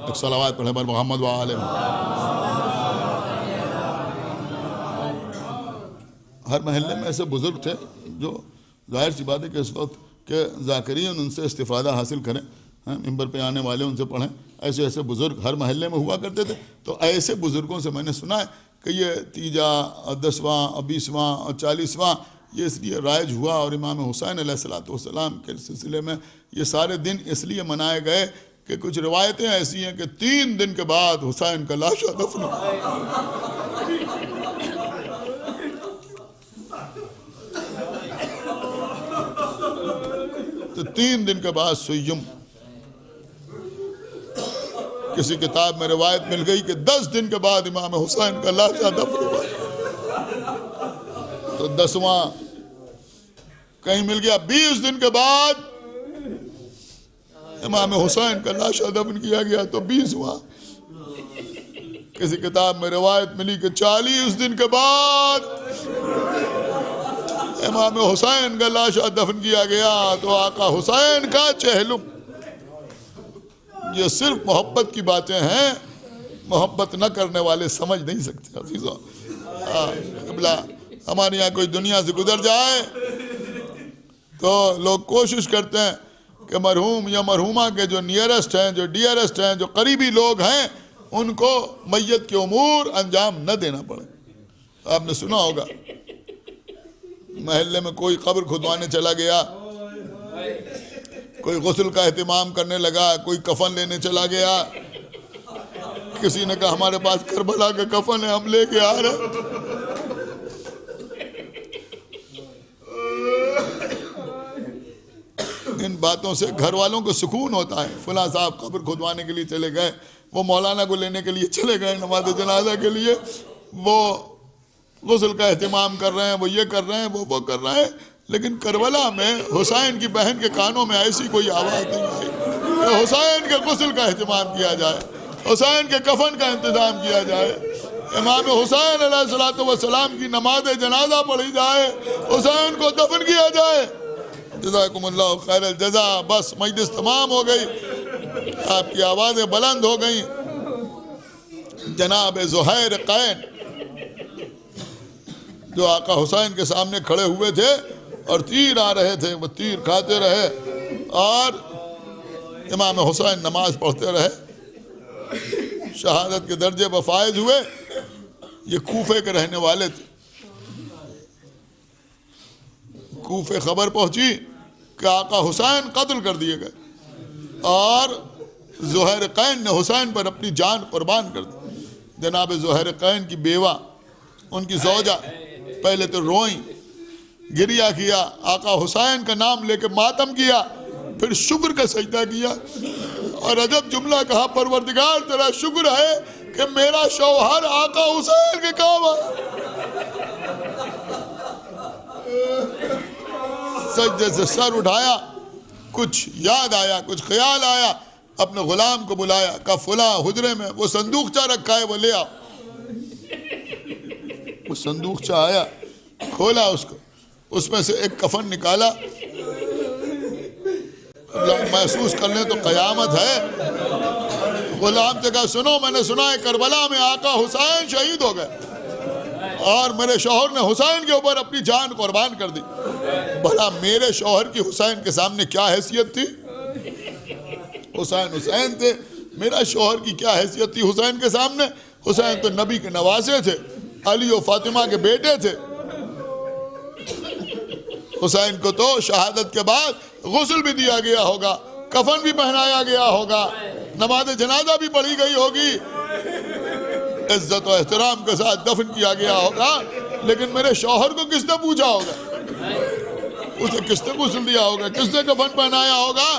Speaker 8: ایک صلوات پڑھیں بر محمد و آل محمد. ہر محلے میں ایسے بزرگ تھے جو ظاہر سی بات ہے کہ اس وقت کہ ذاکرین ان سے استفادہ حاصل کریں, ممبر پہ آنے والے ان سے پڑھیں, ایسے ایسے بزرگ ہر محلے میں ہوا کرتے تھے. تو ایسے بزرگوں سے میں نے سنا ہے کہ یہ تیجا اور 10واں اور 20واں اور 40واں یہ اس لیے رائج ہوا, اور امام حسین علیہ السلام کے سلسلے میں یہ سارے دن اس لیے منائے گئے کہ کچھ روایتیں ایسی ہیں کہ 3 دن کے بعد حسین کا لاشا دفن ہوا. تو 3 دن کے بعد سیم, کسی کتاب میں روایت مل گئی کہ 10 دن کے بعد امام حسین کا لاشا دفن ہوا، تو 10واں کہیں مل گیا 20 دن کے بعد امام حسین کا لاشا دفن کیا گیا، تو 20واں کسی کتاب میں روایت ملی کہ 40 دن کے بعد امام حسین کا لاشا دفن کیا گیا۔ تو آقا حسین کا چہلم، یہ صرف محبت کی باتیں ہیں، محبت نہ کرنے والے سمجھ نہیں سکتے عزیزوں۔ ہمارے یہاں کوئی دنیا سے گزر جائے تو لوگ کوشش کرتے ہیں کہ مرحوم یا مرحومہ کے جو نیئرسٹ ہیں، جو ڈیئرسٹ ہیں، جو قریبی لوگ ہیں، ان کو میت کے امور انجام نہ دینا پڑے۔ آپ نے سنا ہوگا محلے میں کوئی قبر کھدوانے چلا گیا، کوئی غسل کا اہتمام کرنے لگا، کوئی کفن لینے چلا گیا، کسی نے کہا ہمارے پاس کربلا کا کفن ہے، ہم لے کے آ رہے ہیں۔ ان باتوں سے گھر والوں کو سکون ہوتا ہے۔ فلاں صاحب قبر کھدوانے کے لیے چلے گئے، وہ مولانا کو لینے کے لیے چلے گئے نماز جنازہ کے لیے، وہ غسل کا اہتمام کر رہے ہیں، وہ یہ کر رہے ہیں، وہ کر رہے ہیں، لیکن کربلا میں حسین کی بہن کے کانوں میں ایسی کوئی آواز نہیں آئی کہ حسین کے غسل کا اہتمام کیا جائے، حسین کے کفن کا انتظام کیا جائے، امام حسین علیہ السلام کی نماز جنازہ پڑھی جائے، حسین کو دفن کیا جائے۔ جزاکم اللہ خیر الجزا۔ بس مجلس تمام ہو گئی، آپ کی آوازیں بلند ہو گئیں۔ جناب زہیر قین جو آقا حسین کے سامنے کھڑے ہوئے تھے اور تیر آ رہے تھے، وہ تیر کھاتے رہے اور امام حسین نماز پڑھتے رہے، شہادت کے درجے پر فائز ہوئے۔ یہ کوفے کے رہنے والے تھے۔ کوفے خبر پہنچی کہ آقا حسین قتل کر دیے گئے اور زہیر قین نے حسین پر اپنی جان قربان کر دی۔ جناب زہیر قین کی بیوہ، ان کی زوجہ پہلے تو روئیں، گریہ کیا، آقا حسین کا نام لے کے ماتم کیا، پھر شکر کا سجدہ کیا اور عجب جملہ کہا، پروردگار تیرا شکر ہے کہ میرا شوہر آقا حسین کے کام آیا۔ سجدے سے سر اٹھایا، کچھ یاد آیا، کچھ خیال آیا، اپنے غلام کو بلایا، کہا فلاں حجرے میں وہ صندوقچہ رکھا ہے، وہ لے آؤ۔ وہ صندوقچہ آیا، کھولا اس کو، اس میں سے ایک کفن نکالا۔ محسوس کر لیں تو قیامت ہے۔ غلام سے کہا سنو، میں نے سنا ہے کربلا میں آقا حسین شہید ہو گئے اور میرے شوہر نے حسین کے اوپر اپنی جان قربان کر دی۔ بھلا میرے شوہر کی حسین کے سامنے کیا حیثیت تھی؟ حسین حسین تھے، میرا شوہر کی کیا حیثیت تھی حسین کے سامنے؟ حسین تو نبی کے نواسے تھے، علی و فاطمہ کے بیٹے تھے۔ حسین کو تو شہادت کے بعد غسل بھی دیا گیا ہوگا، کفن بھی پہنایا گیا ہوگا، نماز جنازہ بھی پڑھی گئی ہوگی، عزت و احترام کے ساتھ دفن کیا گیا ہوگا، لیکن میرے شوہر کو کس نے پوچھا ہوگا؟ اسے کس نے غسل دیا ہوگا؟ کس نے کفن پہنایا ہوگا؟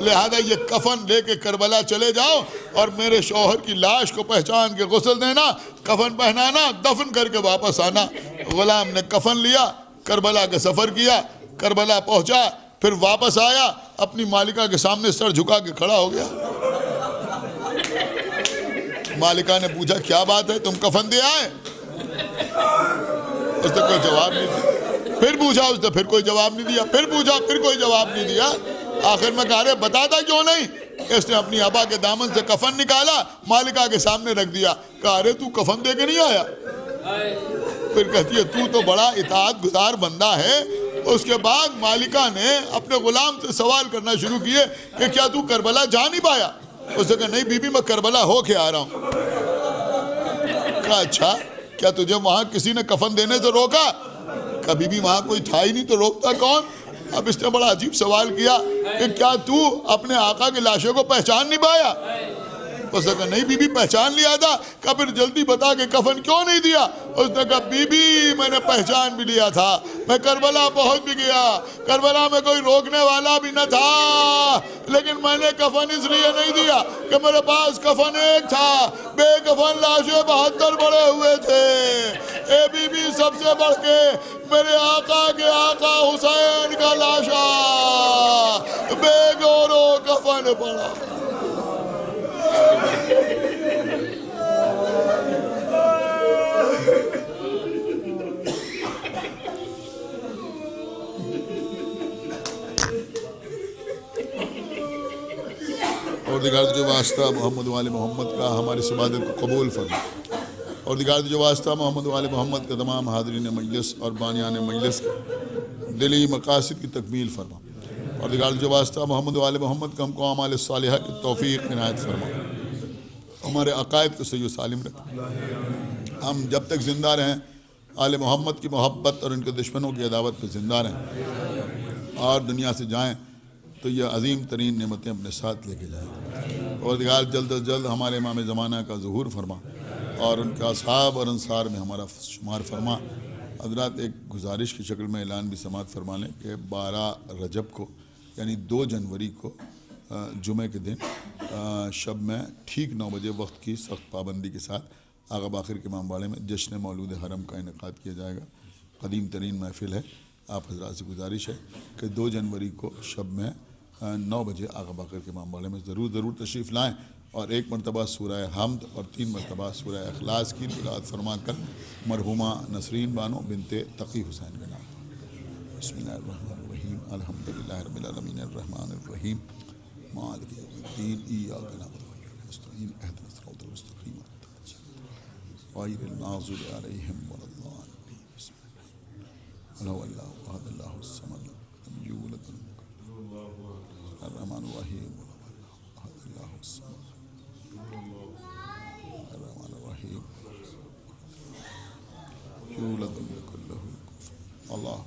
Speaker 8: لہذا یہ کفن لے کے کربلا چلے جاؤ اور میرے شوہر کی لاش کو پہچان کے غسل دینا، کفن پہنانا، دفن کر کے واپس آنا۔ غلام نے کفن لیا، کربلا کا سفر کیا، کربلا پہنچا، پھر واپس آیا، اپنی مالکہ کے سامنے سر جھکا کے کھڑا ہو گیا۔ مالکہ نے پوچھا کیا بات ہے، تم کفن دے آئے؟ اس نے کوئی جواب نہیں دیا۔ پھر پوچھا، اس نے پھر کوئی جواب نہیں دیا، پھر پوچھا، پھر کوئی جواب نہیں دیا۔ آخر میں کہا رہے بتاتا کیوں نہیں؟ اس نے اپنی ابا کے دامن سے کفن نکالا، مالکہ کے سامنے رکھ دیا، کہا رہے تو کفن دے کے نہیں آیا؟ پھر کہتی ہے تو تو بڑا اطاعت گزار بندہ ہے۔ اس کے بعد مالکہ نے اپنے غلام سے سوال کرنا شروع کیے کہ کیا تو کربلا جا نہیں پایا؟ اس نے کہا نہیں بی بی، میں کربلا ہو کے آ رہا ہوں۔ کہا اچھا، کیا تجھے وہاں کسی نے کفن دینے سے روکا؟ کہا بی بی وہاں کوئی تھا ہی نہیں تو روکتا کون؟ اب اس نے بڑا عجیب سوال کیا کہ کیا تو اپنے آقا کی لاشوں کو پہچان نہیں پایا؟ اس نے کہا نہیں بی بی پہچان لیا تھا. کہا پھر جلدی بتا کہ کفن کیوں نہیں دیا؟ اس نے کہا بی بی میں نے پہچان بھی لیا تھا, میں کربلا پہنچ بھی گیا, کربلا میں کوئی روکنے والا بھی نہ تھا, لیکن میں نے کفن اس لیے نہیں دیا کہ میرے پاس کفن ایک تھا, بے کفن لاشیں 72 پڑے ہوئے تھے. اے بی بی سب سے بڑھ کے میرے آقا کے آقا حسین کا لاشا بے گورو کفن پڑا. اور دیگر جو واسطہ محمد وآل محمد کا ہماری اس عبادت کو قبول فرما. اور دیگر جو واسطہ محمد وآل محمد کا تمام حاضرین مجلس اور بانیان مجلس کے دلی مقاصد کی تکمیل فرما. اور دیگر جو واسطہ محمد وآل محمد کا ہم کو اعمال صالحہ کی توفیق عنایت فرما. ہمارے عقائد کو صحیح و سالم رکھ. ہم جب تک زندہ رہیں آل محمد کی محبت اور ان کے دشمنوں کی عداوت پہ زندہ رہیں, اور دنیا سے جائیں تو یہ عظیم ترین نعمتیں اپنے ساتھ لے کے جائیں. اور دیگر جلد از جلد ہمارے امام زمانہ کا ظہور فرما اور ان کے اصحاب اور انصار میں ہمارا شمار فرما. حضرات ایک گزارش کی شکل میں اعلان بھی سماعت فرما لیں کہ 12 رجب کو یعنی 2 جنوری کو جمعہ کے دن شب میں ٹھیک 9 بجے وقت کی سخت پابندی کے ساتھ آغا باقر کے امام باڑے میں جشن مولود حرم کا انعقاد کیا جائے گا. قدیم ترین محفل ہے. آپ حضرات سے گزارش ہے کہ 2 جنوری کو شب میں 9 بجے آغا باقر کے امام باڑے میں ضرور تشریف لائیں اور 1 مرتبہ سورہ حمد اور 3 مرتبہ سورہ اخلاص کی تلاوت فرما کر مرحومہ نسرین بانو بنت تقی حسین کا نام. بسم اللہ الرحمن الرحیم الحمدللہ رب العالمین الرحمن الرحیم مالک یوم الدین ایاک نعبد و ایاک نستعین اهدنا الصراط المستقیم غیر المغضوب علیہم ولا الضالین. بسم اللہ اللہ احد اللہ الصمد لم یولد ولم یولد الرحمن الرحیم احد اللہ الصمد الرحمن الرحیم یولد ولم یکن له کفوا اللہ.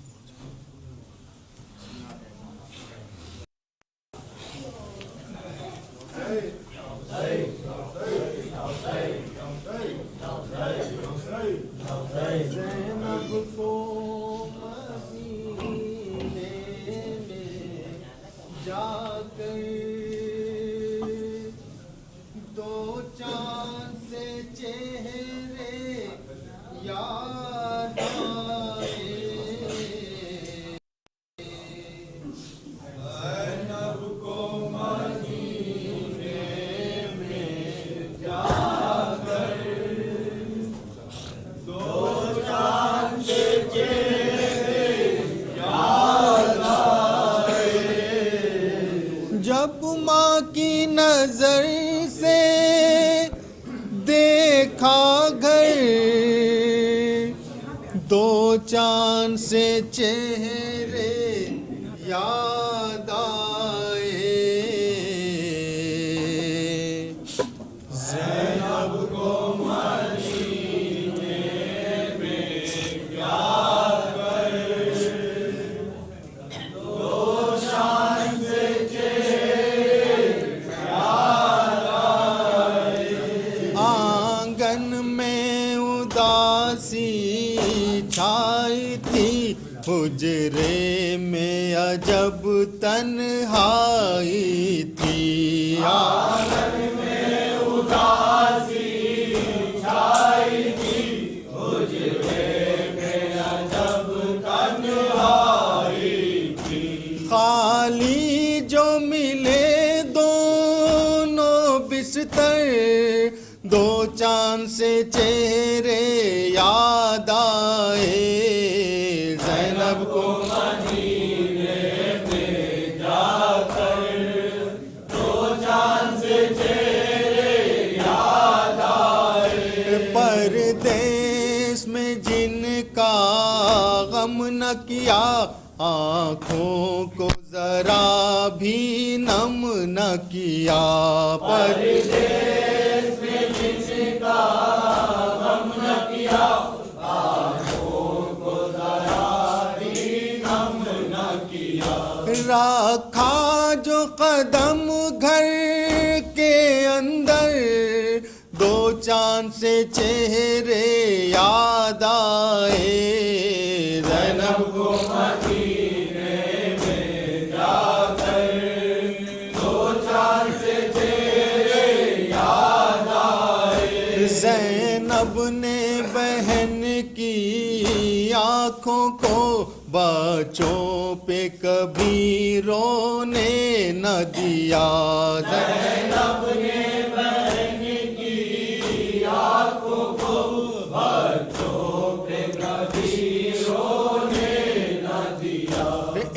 Speaker 4: جب ماں کی نظر سے دیکھا گھر 2 چاند سے چہرے یاد آئے. زینب کو چھائی تھی حجرے میں عجب تنہائی تھی. آنگن میں اداسی چھائی تھی حجرے میں عجب تنہائی تھی. خالی جو ملے دونوں بستر 2 چاند سے چہرے یاد آئے. زینب کو مدینے میں جا کر 2 چاند سے چہرے یاد آئے. پردیس میں جن کا غم نہ کیا آنکھوں کو ذرا بھی نم نہ کیا. پردیس میں جن کا غم نہ کیا آنکھوں کو ذرا بھی نم نہ کیا. رکھا جو قدم گھر کے اندر
Speaker 6: دو چاند سے چہرے یاد آئے زینب کو
Speaker 4: مدینے میں جا کر دو چاند سے چہرے یاد آئے.
Speaker 6: زینب نے بہن کی آنکھوں کو بچوں پہ کبھی رونے نہ دیا.
Speaker 4: زینب نے بہن کی آنکھوں کو بچوں پہ کبھی رونے نہ دیا.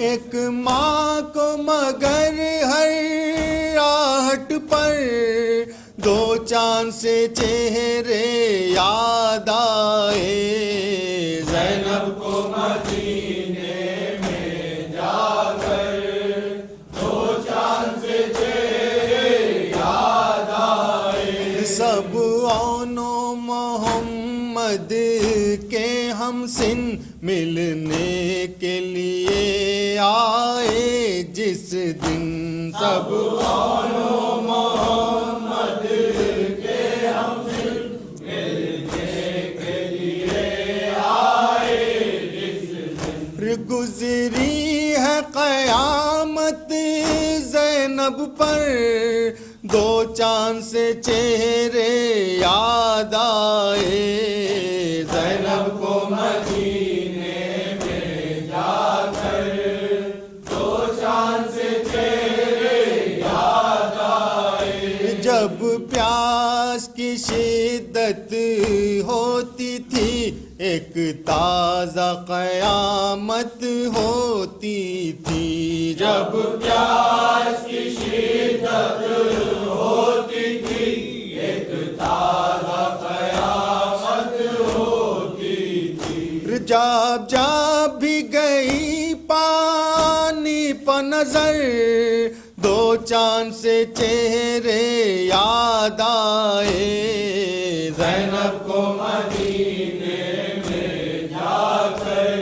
Speaker 6: ایک ماں کو مگر ہر آہٹ پر دو چاند سے چہرے یاد آئے.
Speaker 4: زینب کو مدینے میں جا کر دو چاند سے چہرے یاد آئے.
Speaker 6: سب آنو محمد کے ہم سن ملنے کے لیے آئے جس دن. سب
Speaker 4: آنو محمد کے ہم سن ملنے کے لیے آئے جس دن.
Speaker 6: گزری ہے قیامت زینب پر دو چاند سے چہرے یاد آئے.
Speaker 4: زینب کو مدینے میں جا کر دو چاند سے چہرے یاد آئے.
Speaker 6: جب پیاس کی شدت ہوتی تھی ایک تازہ قیامت ہوتی تھی.
Speaker 4: جب پیاس کی شدت ہوتی تھی ایک تازہ قیامت ہوتی تھی.
Speaker 6: جب جب بھی گئی پانی پر نظر دو چاند سے چہرے یاد آئے.
Speaker 4: زینب کو مدینے میں جا کر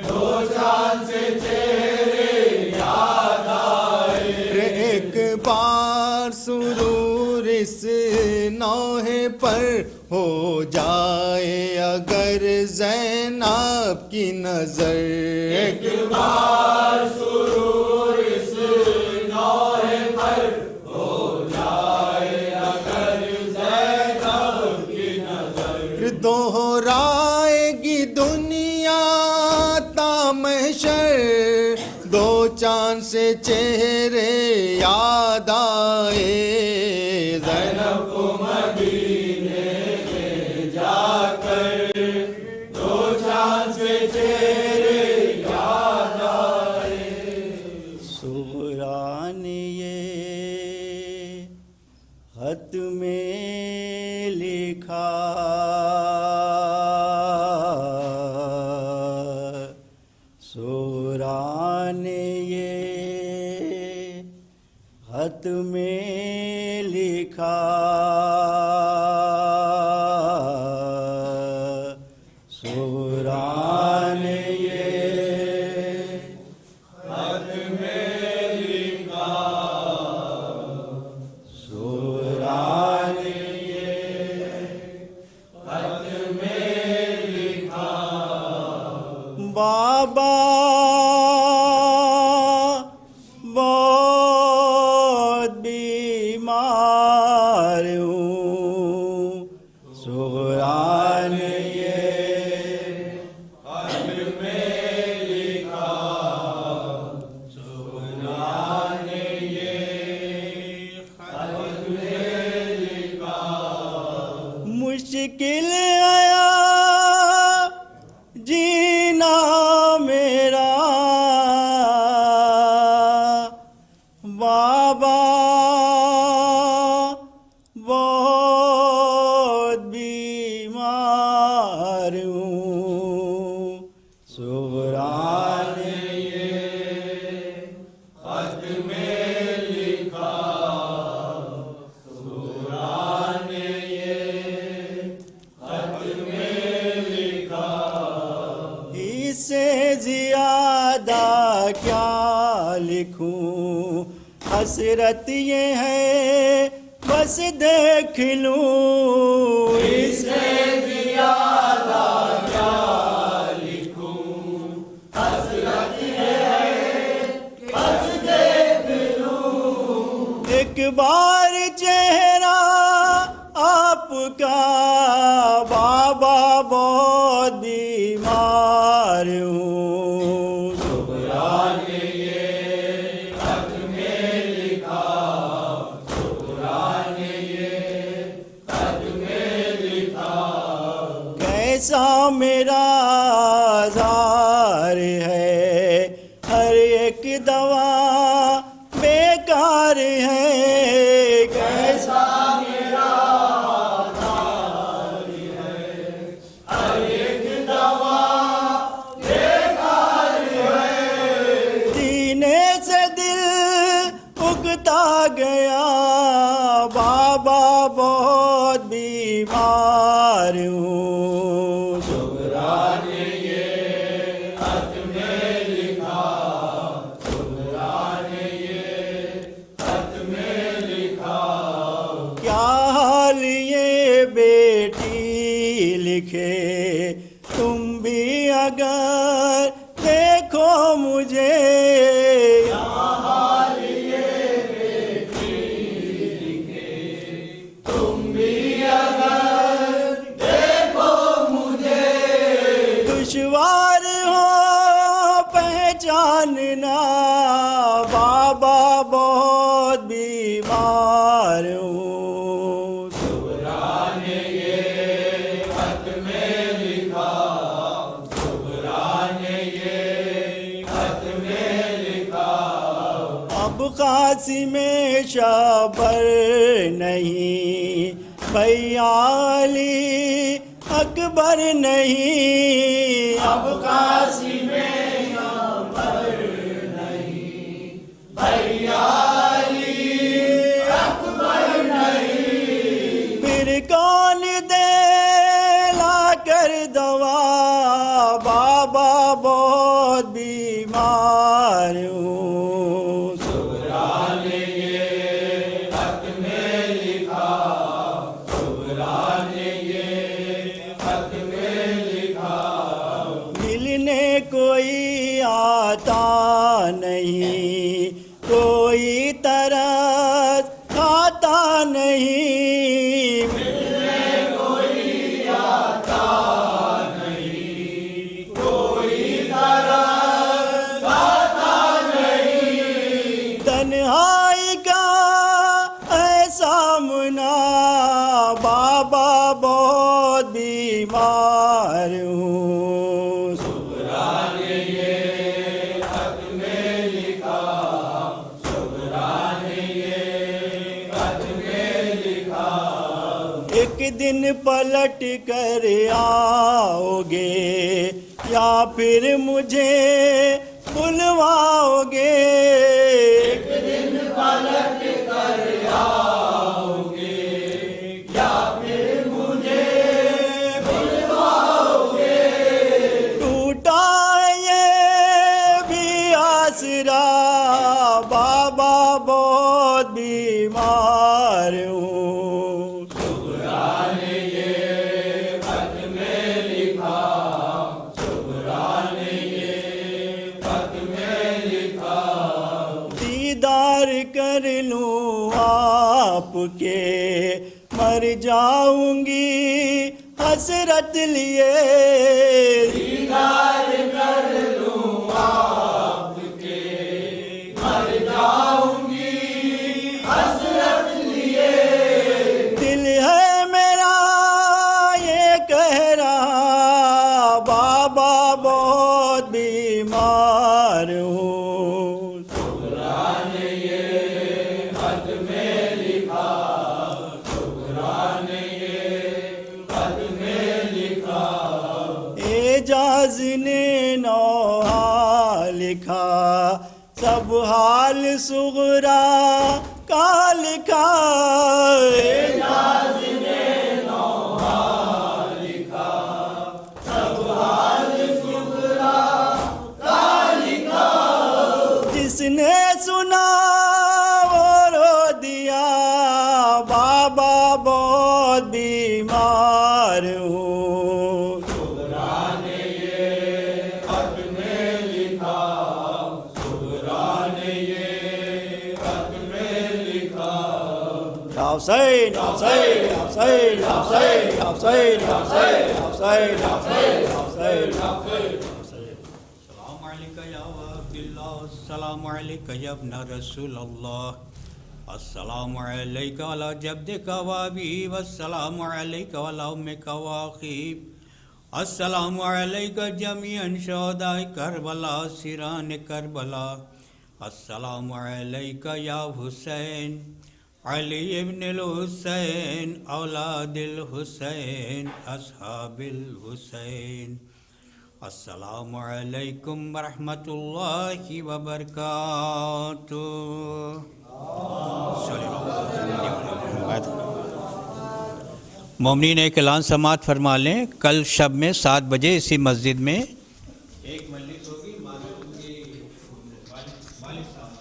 Speaker 4: دو چاند سے چہرے یاد آئے.
Speaker 6: ایک بار سرور اس نوحے پر ہو جائے اگر زینب کی نظر.
Speaker 4: ایک بار سرور اس نوحے پر ہو جائے اگر زینب کی نظر.
Speaker 6: دوہرائے گی دنیا تا محشر دو چاند سے چہرے یاد آئے.
Speaker 4: زینب کو مدینے میں جا کر دو چاند سے چہرے یاد آئے.
Speaker 6: سغرا نے یہ خط میں لکھا سغرا نے یہ خط میں لکھا سغرا نے یہ
Speaker 4: خط میں لکھا
Speaker 6: سغرا نے
Speaker 4: یہ خط میں لکھا.
Speaker 6: بابا بہت بیمار ہوں سغرا نے یہ
Speaker 4: خط میں لکھا سغرا نے یہ خط میں لکھا.
Speaker 6: مشکل آیا جینا میرا بابا بہت بیمار ہوں سغرا نے
Speaker 4: یہ خط میں لکھا سغرا نے یہ خط میں لکھا.
Speaker 6: اس سے زیادہ کیا لکھوں حسرت یہ ہے بس دیکھ لوں اسے زیادہ کیا لکھوں حسرت ہے بس دیکھ لوں ایک بار چہرہ آپ کا بابا بہت بیمار ہوں شکران یہ خط میں لکھا شکران یہ خط میں لکھا کیسا میرا زار ہے ہر ایک دوا بیکار ہے کیسا میرا زار ہے ہر ایک دوا بیکار ہے سینے سے دل اگتا گیا بابا بہت بیمار ہوں شکران یہ خط میں لکھا شکران یہ خط میں لکھا کیا حال یہ بیٹی لکھے تم بھی اگر دیکھو مجھے کیا حال یہ بیٹی لکھے تم بھی اگر دیکھو مجھے دشوار ہو پہچاننا بابا بہت بیمار ہوں شکران یہ خط میں لکھا شکران یہ خط میں لکھا اب قاسم شبر نہیں بھیا علی اکبر نہیں اب قاسم شبر نہیں بھیا علی اکبر نہیں پھر کون دے لا کر دوا بابا بہت بیمار ہوں شکران یہ خط میں لکھا شکران یہ خط میں لکھا ملنے کوئی آتا نہیں کوئی ترس کھاتا نہیں ملنے کوئی آتا نہیں کوئی ترس کھاتا نہیں تنہائی کا ایسا منا بابا بہت بیمار ہوں شکران یہ خط میں لکھا شکران یہ خط میں لکھا ایک دن پلٹ کر آؤ گے یا پھر مجھے بلواؤ گے ایک دن پلٹ کر آؤ گے یا پھر مجھے بلواؤ گے ٹوٹا یہ بھی آسرا بابا بہت بیمار ہوں شکران یہ خط میں لکھا شکران یہ خط میں لکھا دیدار کر لوں آپ کے مر جاؤں گی حسرت لیے دیدار کر لوں آپ کے مر جاؤں گی حسرت لیے دل ہے میرا یہ کہہ رہا بابا بہت بیمار ہوں شکران یہ خط میں لکھا شکران یہ خط میں لکھا اعجاز نے نوحہ لکھا سب حال صغرا کا لکھا اعجاز نے نوحہ لکھا سب حال صغرا کا لکھا جس نے سنا وہ رو دیا
Speaker 1: حسین یا حسین یا حسین یا حسین یا حسین یا حسین یا حسین یا حسین یا حسین.
Speaker 6: السلام علیکہ یا عبد اللہ، السلام علیکہ یا ابن رسول اللہ، السلام علیکہ وعلی جدک و ابیک، والسلام علیکہ وعلی امک و اخیک، السلام علیکہ جمیعا شہداء کربلا سیران کربلا، السلام علیکہ یا حسین علی ابن الحسین اولاد الحسین اصحاب الحسین. السلام علیکم ورحمۃ اللہ وبرکاتہ. مومنین ایک اعلان سماعت فرما لیں، کل شب میں 7 بجے اسی مسجد میں ایک مجلس ہوگی، والد صاحب